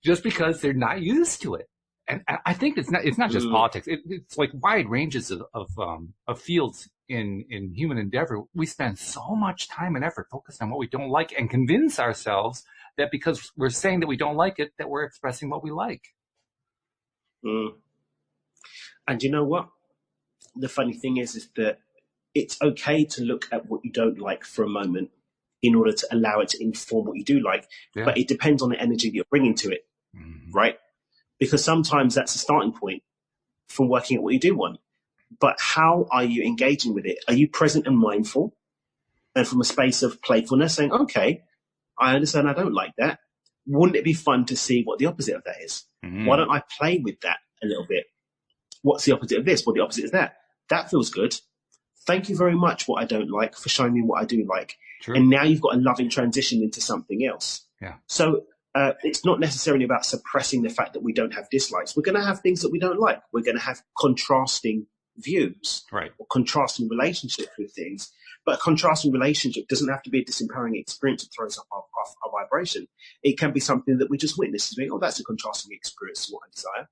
just because they're not used to it. and I think it's not just politics. It's like wide ranges of fields in human endeavor. We spend so much time and effort focused on what we don't like and convince ourselves that because we're saying that we don't like it, that we're expressing what we like. And you know what? The funny thing is that it's okay to look at what you don't like for a moment in order to allow it to inform what you do like. Yeah. But it depends on the energy that you're bringing to it, right? Because sometimes that's a starting point for working at what you do want. But how are you engaging with it? Are you present and mindful? And from a space of playfulness saying, okay, I understand I don't like that. Wouldn't it be fun to see what the opposite of that is? Why don't I play with that a little bit? What's the opposite of this? Well, the opposite is that. That feels good. Thank you very much, what I don't like, for showing me what I do like. True. And now you've got a loving transition into something else. Yeah. So it's not necessarily about suppressing the fact that we don't have dislikes. We're going to have things that we don't like. We're going to have contrasting views, right, or contrasting relationships with things. But a contrasting relationship doesn't have to be a disempowering experience that throws up our vibration. It can be something that we just witness. Oh, that's a contrasting experience to what I desire.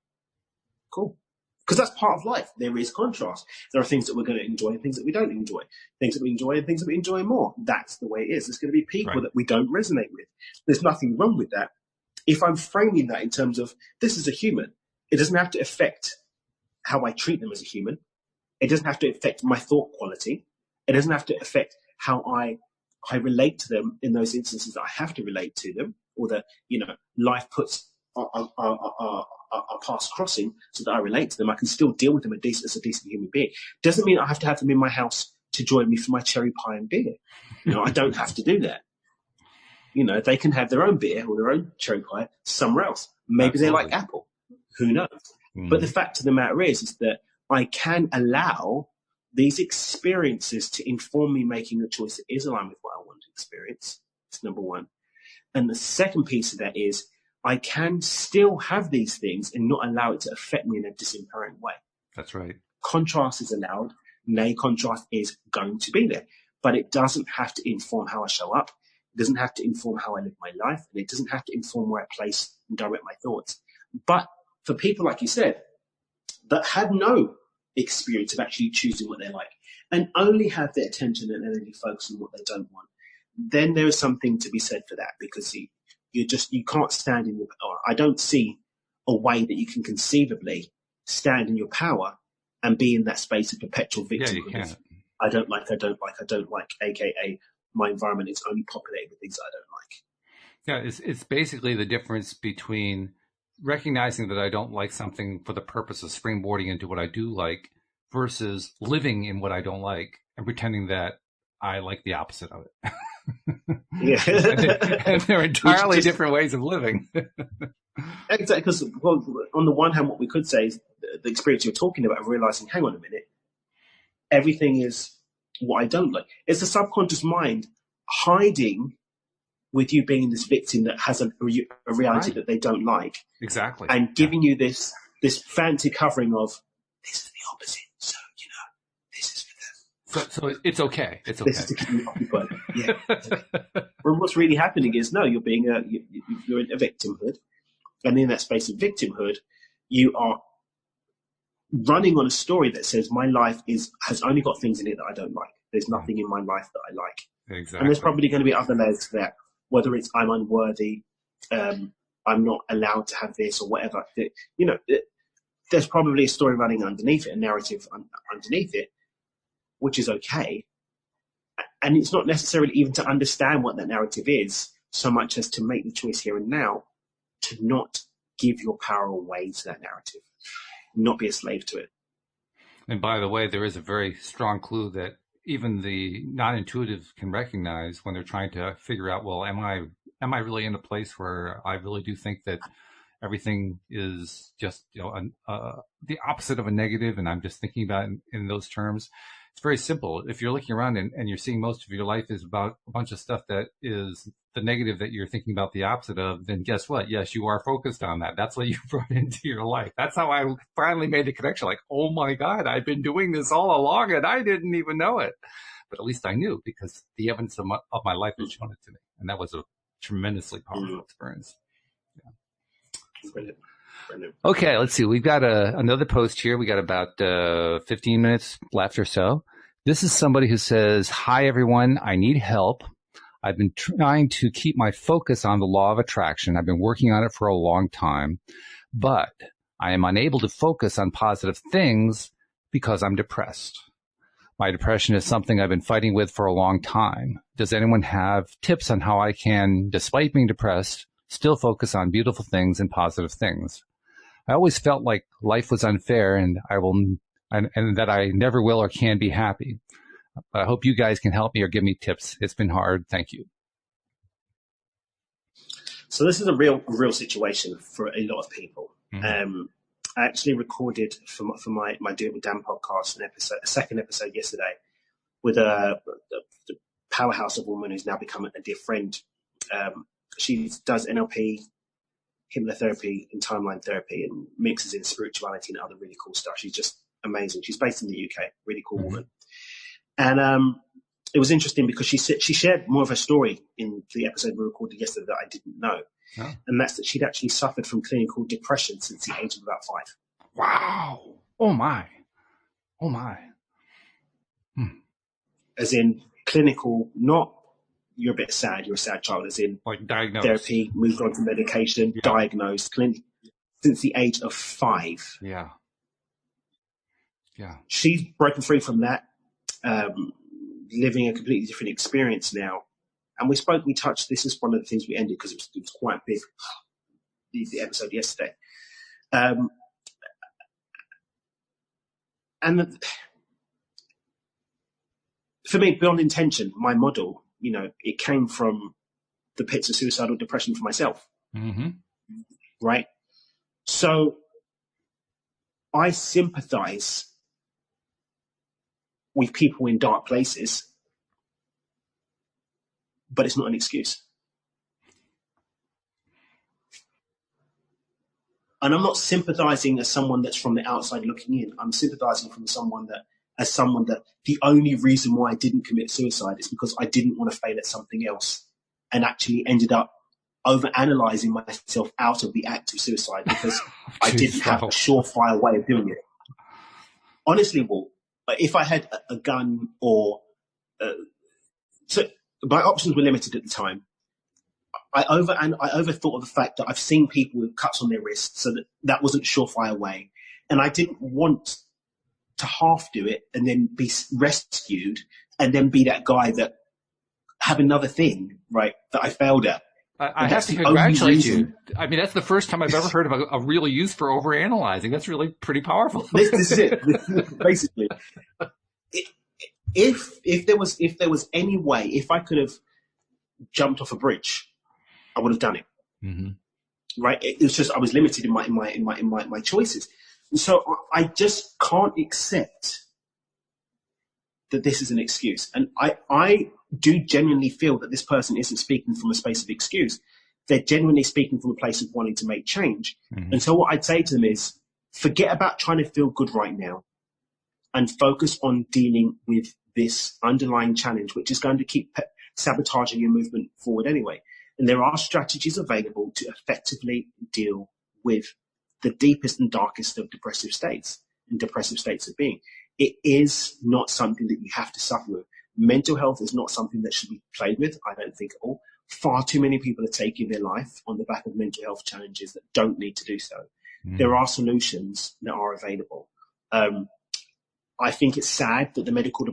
Cool. Because that's part of life. There is contrast. There are things that we're going to enjoy and things that we don't enjoy. Things that we enjoy and things that we enjoy more. That's the way it is. There's going to be people that we don't resonate with. There's nothing wrong with that. If I'm framing that in terms of this is a human, it doesn't have to affect how I treat them as a human. It doesn't have to affect my thought quality. It doesn't have to affect how I relate to them in those instances that I have to relate to them, or that, life puts our paths crossing so that I relate to them. I can still deal with them as a decent human being. Doesn't mean I have to have them in my house to join me for my cherry pie and beer. I don't have to do that. They can have their own beer or their own cherry pie somewhere else. Maybe Absolutely. They like apple. Who knows? But the fact of the matter is that I can allow these experiences to inform me making a choice that is aligned with what I want to experience. That's number one. And the second piece of that is I can still have these things and not allow it to affect me in a disempowering way. That's right. Contrast is allowed. Nay, contrast is going to be there. But it doesn't have to inform how I show up. It doesn't have to inform how I live my life. And it doesn't have to inform where I place and direct my thoughts. But for people, like you said, that had no experience of actually choosing what they like and only have their attention and energy focused on what they don't want, then there is something to be said for that, because you can't stand in your power. I don't see a way that you can conceivably stand in your power and be in that space of perpetual victim. Yeah, you can't. I don't like, aka my environment is only populated with things I don't like. Yeah, it's basically the difference between recognizing that I don't like something for the purpose of springboarding into what I do like versus living in what I don't like and pretending that I like the opposite of it. Yeah. and they're entirely different ways of living. Exactly, because on the one hand, what we could say is the experience you're talking about of realizing, hang on a minute, everything is what I don't like. It's the subconscious mind hiding with you being this victim that has a reality that they don't like. Exactly. And giving you this fancy covering of, this is the opposite. So, this is for them. So it's okay. It's okay. This is to keep you occupied. Yeah. But what's really happening is, no, you're in a victimhood. And in that space of victimhood, you are running on a story that says my life has only got things in it that I don't like. There's nothing in my life that I like. Exactly. And there's probably going to be other layers to that, whether it's I'm unworthy, I'm not allowed to have this or whatever. There's probably a story running underneath it, a narrative underneath it, which is okay. And it's not necessarily even to understand what that narrative is, so much as to make the choice here and now to not give your power away to that narrative, not be a slave to it. And by the way, there is a very strong clue that even the non-intuitive can recognize when they're trying to figure out, well, am I really in a place where I really do think that everything is just, the opposite of a negative, and I'm just thinking about it in those terms? It's very simple. If you're looking around and you're seeing most of your life is about a bunch of stuff that is the negative that you're thinking about the opposite of, then guess what? Yes, you are focused on that. That's what you brought into your life. That's how I finally made the connection. Like, oh my God, I've been doing this all along and I didn't even know it. But at least I knew, because the evidence of my life had shown it to me. And that was a tremendously powerful experience. Yeah. Brilliant. Okay, let's see. We've got another post here. We got about 15 minutes left or so. This is somebody who says, "Hi, everyone. I need help. I've been trying to keep my focus on the law of attraction. I've been working on it for a long time, but I am unable to focus on positive things because I'm depressed. My depression is something I've been fighting with for a long time. Does anyone have tips on how I can, despite being depressed, still focus on beautiful things and positive things? I always felt like life was unfair and that I never will or can be happy. I hope you guys can help me or give me tips. It's been hard. Thank you." So this is a real situation for a lot of people. Mm-hmm. I actually recorded for my Do It With Dan podcast a second episode yesterday with the powerhouse of a woman who's now become a dear friend. She does NLP, hypnotherapy, and timeline therapy, and mixes in spirituality and other really cool stuff. She's just amazing. She's based in the UK, really cool woman. And it was interesting because she shared more of her story in the episode we recorded yesterday that I didn't know. Oh. And that's that she'd actually suffered from clinical depression since the age of about 5. Wow. Oh, my. As in clinical, not you're a bit sad, you're a sad child, as in like diagnosed. Therapy, moved on to medication, diagnosed, since the age of 5. Yeah. She's broken free from that, living a completely different experience now. And we touched, this is one of the things we ended because it was quite big, the episode yesterday. For me, beyond intention, my model, it came from the pits of suicidal depression for myself. Mm-hmm. Right? So I sympathize with people in dark places, but it's not an excuse. And I'm not sympathizing as someone that's from the outside looking in. I'm sympathizing as someone that the only reason why I didn't commit suicide is because I didn't want to fail at something else, and actually ended up overanalyzing myself out of the act of suicide because I didn't have a surefire way of doing it. Honestly, Walt, if I had a gun or so my options were limited at the time. I overthought of the fact that I've seen people with cuts on their wrists, so that wasn't a surefire way, and I didn't want to half do it and then be rescued and then be that guy that have another thing, right, that I failed at. I have to congratulate you. I mean, that's the first time I've ever heard of a real use for overanalyzing. That's really pretty powerful. This is it, basically. If there was any way, if I could have jumped off a bridge, I would have done it. Mm-hmm. Right? It was just I was limited in my choices, and so I just can't accept that this is an excuse. And I do genuinely feel that this person isn't speaking from a space of excuse. They're genuinely speaking from a place of wanting to make change. Mm-hmm. And so what I'd say to them is, forget about trying to feel good right now and focus on dealing with this underlying challenge, which is going to keep sabotaging your movement forward anyway. And there are strategies available to effectively deal with the deepest and darkest of depressive states and depressive states of being. It is not something that you have to suffer with. Mental health is not something that should be played with, I don't think at all. Far too many people are taking their life on the back of mental health challenges that don't need to do so. Mm. There are solutions that are available. I think it's sad that the medical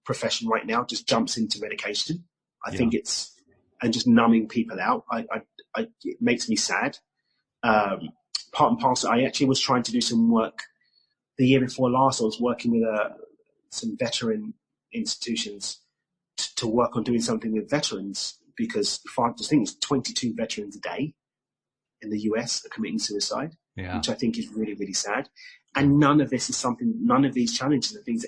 profession right now just jumps into medication. I think it's, and just numbing people out. It makes me sad. Part and parcel, I actually was trying to do some work the year before last. I was working with some veteran institutions to work on doing something with veterans, because the thing is 22 veterans a day in the US are committing suicide, which I think is really, really sad. And none of this is none of these challenges are things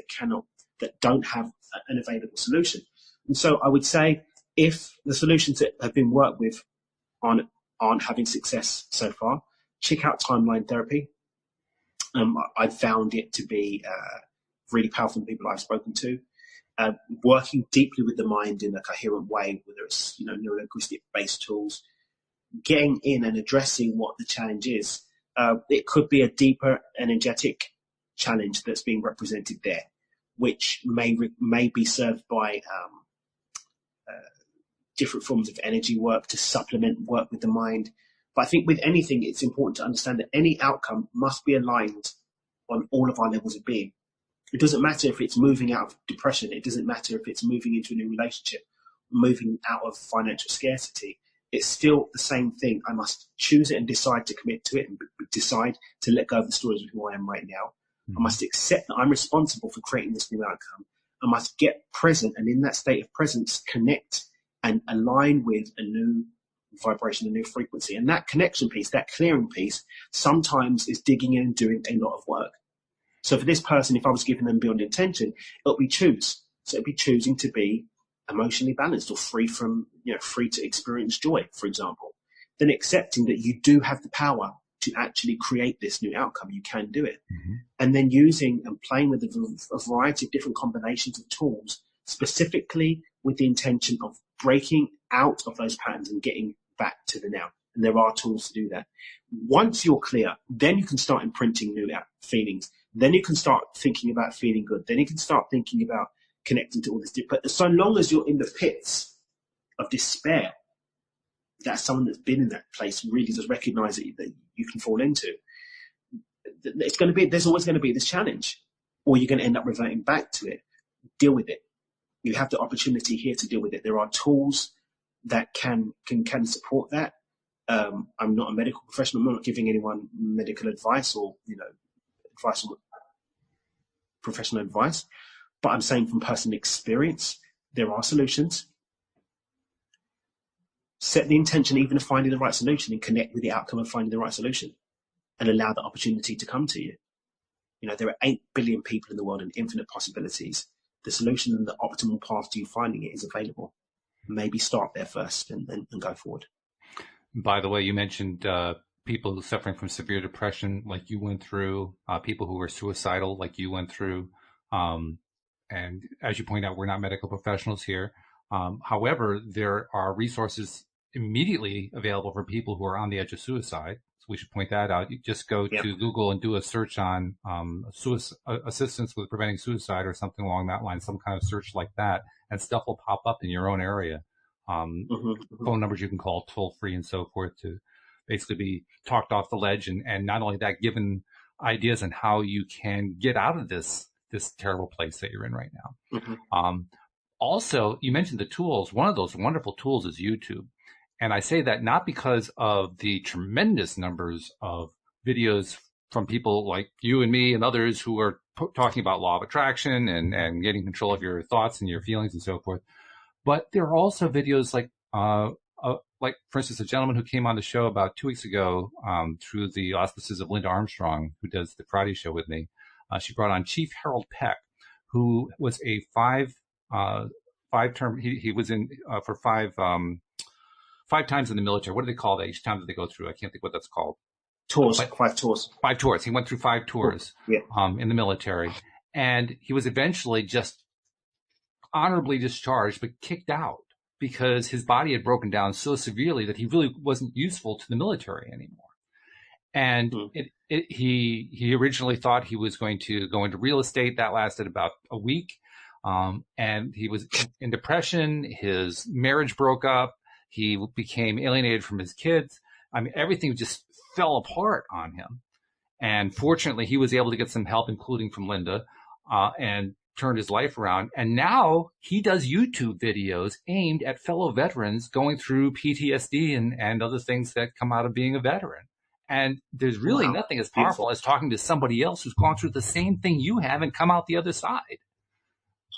that don't have an available solution. And so I would say, if the solutions that have been worked with aren't having success so far, check out timeline therapy. I found it to be really powerful in people I've spoken to. Working deeply with the mind in a coherent way, whether it's neurolinguistic based tools, getting in and addressing what the challenge is. It could be a deeper energetic challenge that's being represented there, which may be served by different forms of energy work to supplement work with the mind. But I think with anything, it's important to understand that any outcome must be aligned on all of our levels of being. It doesn't matter if it's moving out of depression. It doesn't matter if it's moving into a new relationship, moving out of financial scarcity. It's still the same thing. I must choose it and decide to commit to it and decide to let go of the stories of who I am right now. Mm-hmm. I must accept that I'm responsible for creating this new outcome. I must get present, and in that state of presence, connect and align with a new vibration, a new frequency. And that connection piece, that clearing piece, sometimes is digging in and doing a lot of work. So for this person, if I was giving them beyond intention, it'll be choose. So it'll be choosing to be emotionally balanced or free to experience joy, for example. Then accepting that you do have the power to actually create this new outcome. You can do it. Mm-hmm. And then using and playing with a variety of different combinations of tools, specifically with the intention of breaking out of those patterns and getting back to the now. And there are tools to do that. Once you're clear, then you can start imprinting new feelings. Then you can start thinking about feeling good. Then you can start thinking about connecting to all this. But so long as you're in the pits of despair, that's someone that's been in that place really does recognize that you can fall into. There's always going to be this challenge, or you're going to end up reverting back to it. Deal with it. You have the opportunity here to deal with it. There are tools that can support that. I'm not a medical professional. I'm not giving anyone medical advice or professional advice, but I'm saying from personal experience, there are solutions. Set the intention even of finding the right solution and connect with the outcome of finding the right solution and allow the opportunity to come to you. There are 8 billion people in the world and infinite possibilities. The solution and the optimal path to you finding it is available. Maybe start there first and go forward. By the way, you mentioned people suffering from severe depression like you went through, people who were suicidal like you went through. And as you point out, we're not medical professionals here. However, there are resources immediately available for people who are on the edge of suicide. So we should point that out. You just go to Google and do a search on assistance with preventing suicide or something along that line, some kind of search like that, and stuff will pop up in your own area. Phone numbers you can call toll free and so forth to basically be talked off the ledge. And not only that, given ideas on how you can get out of this terrible place that you're in right now. Mm-hmm. Also, you mentioned the tools. One of those wonderful tools is YouTube. And I say that not because of the tremendous numbers of videos from people like you and me and others who are talking about law of attraction and getting control of your thoughts and your feelings and so forth. But there are also videos like, for instance, a gentleman who came on the show about 2 weeks ago through the auspices of Linda Armstrong, who does the Friday show with me. She brought on Chief Harold Peck, who was a five-term. He was in for five times in the military. What do they call that? Each time that they go through, I can't think what that's called. Tours, 5 tours. 5 tours. He went through 5 tours in the military, and he was eventually just honorably discharged, but kicked out because his body had broken down so severely that he really wasn't useful to the military anymore. And he originally thought he was going to go into real estate. That lasted about a week. And he was in depression. His marriage broke up. He became alienated from his kids. I mean, everything just fell apart on him. And fortunately, he was able to get some help, including from Linda, and turned his life around. And now he does YouTube videos aimed at fellow veterans going through PTSD and other things that come out of being a veteran. And there's really nothing as powerful as talking to somebody else who's gone through the same thing you have and come out the other side.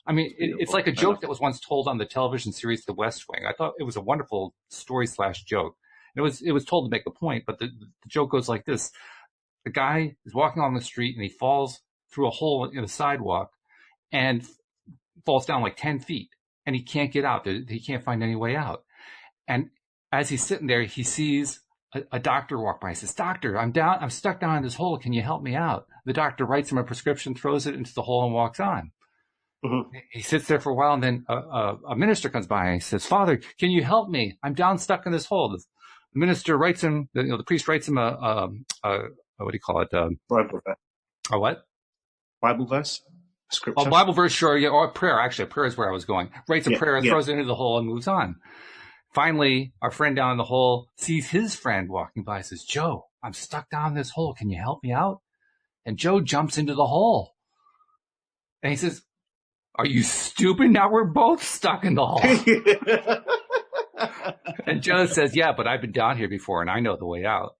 I mean, it's like a joke that was once told on the television series The West Wing. I thought it was a wonderful story/joke. It was told to make a point, but the joke goes like this. The guy is walking on the street and he falls through a hole in the sidewalk and falls down like 10 feet and he can't get out. He can't find any way out. And as he's sitting there, he sees a doctor walk by. He says, "Doctor, I'm stuck down in this hole. Can you help me out?" The doctor writes him a prescription, throws it into the hole and walks on. Mm-hmm. He sits there for a while and then a minister comes by and he says, "Father, can you help me? I'm down stuck in this hole." The minister writes him, the priest writes him a what do you call it? Bible verse. A what? Bible verse? Scripture? A Bible verse, sure. Yeah, or a prayer. Actually, a prayer is where I was going. Writes a prayer, throws it into the hole, and moves on. Finally, our friend down in the hole sees his friend walking by and says, Joe, I'm stuck down this hole. Can you help me out? And Joe jumps into the hole. And he says, are you stupid? Now we're both stuck in the hole. And Joe says, yeah, but I've been down here before and I know the way out.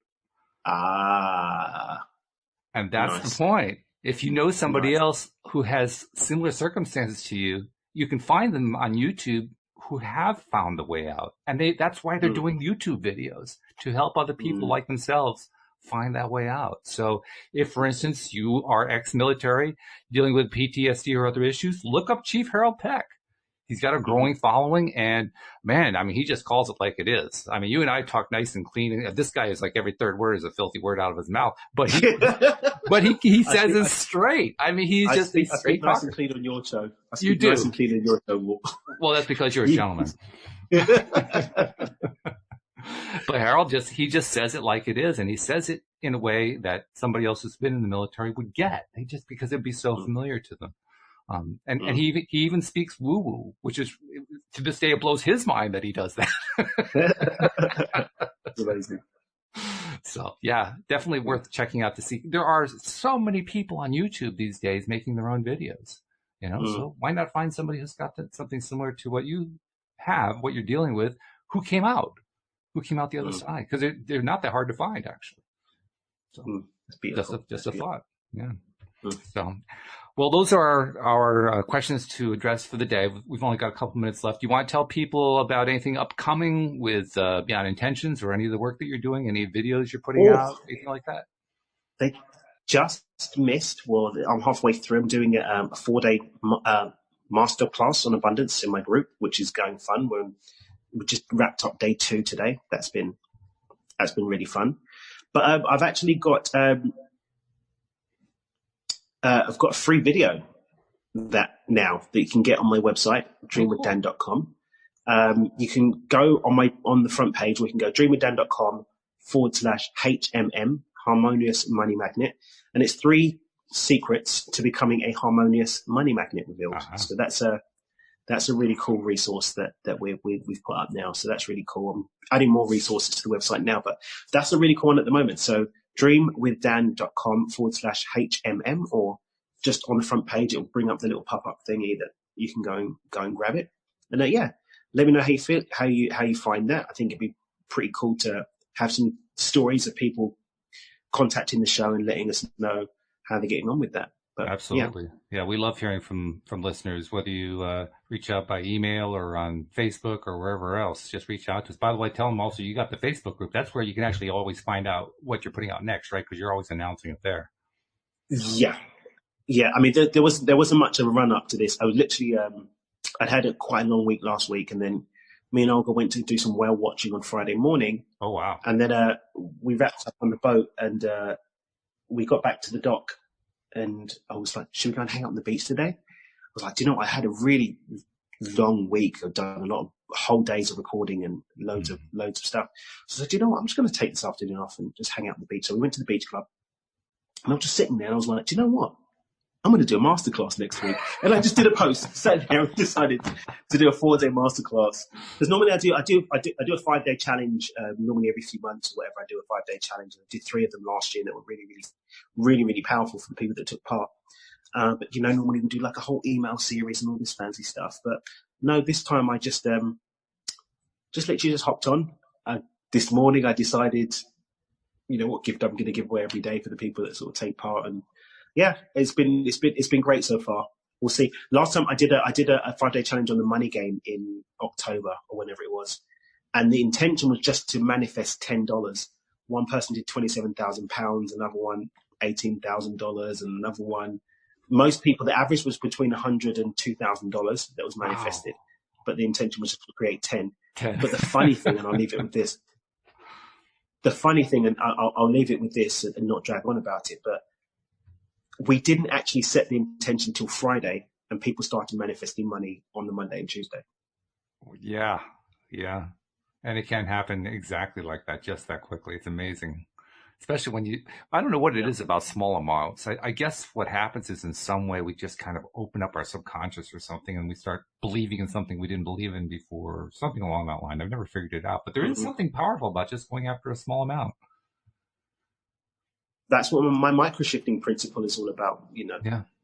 And that's the point. If you know somebody else who has similar circumstances to you, you can find them on YouTube who have found the way out. And that's why they're doing YouTube videos, to help other people like themselves find that way out. So if, for instance, you are ex-military dealing with PTSD or other issues, look up Chief Harold Peck. He's got a growing following, and man, I mean, he just calls it like it is. I mean, you and I talk nice and clean, and this guy is like every third word is a filthy word out of his mouth, but he says it straight. I mean, he's just a straight talker. Nice and clean on your show. You do. Nice and clean on your show. Well, that's because you're a gentleman. But Harold he just says it like it is, and he says it in a way that somebody else who's been in the military would get. Because it'd be so familiar to them. And he even speaks woo-woo, which is, to this day, it blows his mind that he does that. Amazing. So, yeah, definitely worth checking out to see. There are so many people on YouTube these days making their own videos, so why not find somebody who's got something similar to what you have, what you're dealing with, who came out the other side? Because they're not that hard to find, actually. So, just a thought. Yeah. So, well, those are our questions to address for the day. We've only got a couple minutes left. Do you want to tell people about anything upcoming with Beyond Intentions, or any of the work that you're doing, any videos you're putting out, anything like that? They just missed. Well, I'm halfway through. I'm doing a 4-day masterclass on abundance in my group, which is going fun. We just wrapped up day 2 today. That's been really fun. But I've actually got I've got a free video that you can get on my website, dreamwithdan.com. You can go on the front page, or you can go dreamwithdan.com/HMM, Harmonious Money Magnet. And it's 3 secrets to becoming a harmonious money magnet revealed. So that's a really cool resource that we've put up now. So that's really cool. I'm adding more resources to the website now, but that's a really cool one at the moment. So dreamwithdan.com/HMM, or just on the front page, it'll bring up the little pop-up thingy that you can go and grab it. And let me know how you feel, how you find that. I think it'd be pretty cool to have some stories of people contacting the show and letting us know how they're getting on with that. But, absolutely. Yeah, we love hearing from listeners, whether you reach out by email or on Facebook or wherever else. Just reach out to us. By the way, tell them also you got the Facebook group. That's where you can actually always find out what you're putting out next, right? Because you're always announcing it there. Yeah. I mean, there wasn't much of a run up to this. I was literally I'd had quite a long week last week, and then me and Olga went to do some whale watching on Friday morning. Oh wow! And then we wrapped up on the boat, and we got back to the dock. And I was like, should we go and hang out on the beach today? I was like, do you know what? I had a really long week. I've done a lot of whole days of recording and loads of stuff. So I said, do you know what? I'm just going to take this afternoon off and just hang out on the beach. So we went to the beach club, and I was just sitting there, and I was like, do you know what? I'm going to do a masterclass next week. And I just did a post, sat there and decided to do a 4-day masterclass. Because normally I do a 5-day challenge, normally every few months or whatever. I do a 5-day challenge. I did 3 of them last year, and they were really, really, really, really powerful for the people that took part. But normally we do like a whole email series and all this fancy stuff. But no, this time I just literally hopped on. This morning I decided, what gift I'm going to give away every day for the people that sort of take part. And yeah, it's been great so far. We'll see. Last time I did a 5-day challenge on the money game in October or whenever it was, and the intention was just to manifest $10. One person did £27,000, another one $18,000, and another one. Most people, the average was between $100 and $2,000 that was manifested, but the intention was to create 10. But the funny thing, and I'll leave it with this. The funny thing, and I'll leave it with this and not drag on about it, but we didn't actually set the intention till Friday, and people started manifesting money on the Monday and Tuesday. Yeah. And it can happen exactly like that, just that quickly. It's amazing. Especially when I don't know what it is about small amounts. I guess what happens is in some way we just kind of open up our subconscious or something and we start believing in something we didn't believe in before, or something along that line. I've never figured it out, but there is something powerful about just going after a small amount. That's what my micro-shifting principle is all about,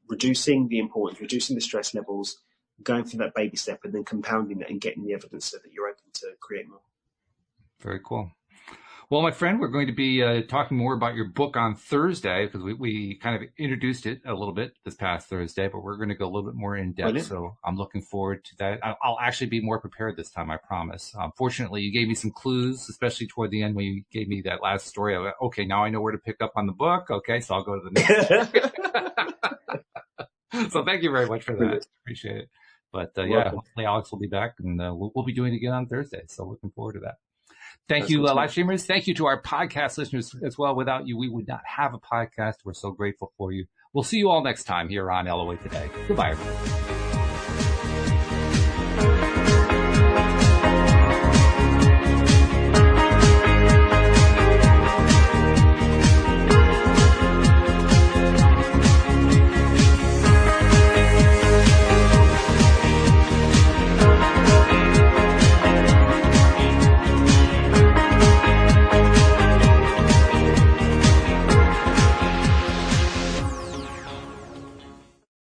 reducing the importance, reducing the stress levels, going through that baby step and then compounding that and getting the evidence so that you're able to create more. Very cool. Well, my friend, we're going to be talking more about your book on Thursday because we kind of introduced it a little bit this past Thursday, but we're going to go a little bit more in depth. Brilliant. So I'm looking forward to that. I'll actually be more prepared this time, I promise. Fortunately, you gave me some clues, especially toward the end when you gave me that last story. Okay, now I know where to pick up on the book. Okay, so I'll go to the next. So thank you very much for that. Brilliant. Appreciate it. But hopefully Alex will be back and we'll be doing it again on Thursday. So looking forward to that. Thank you, live streamers. Thank you to our podcast listeners as well. Without you, we would not have a podcast. We're so grateful for you. We'll see you all next time here on LOA Today. Goodbye, everyone.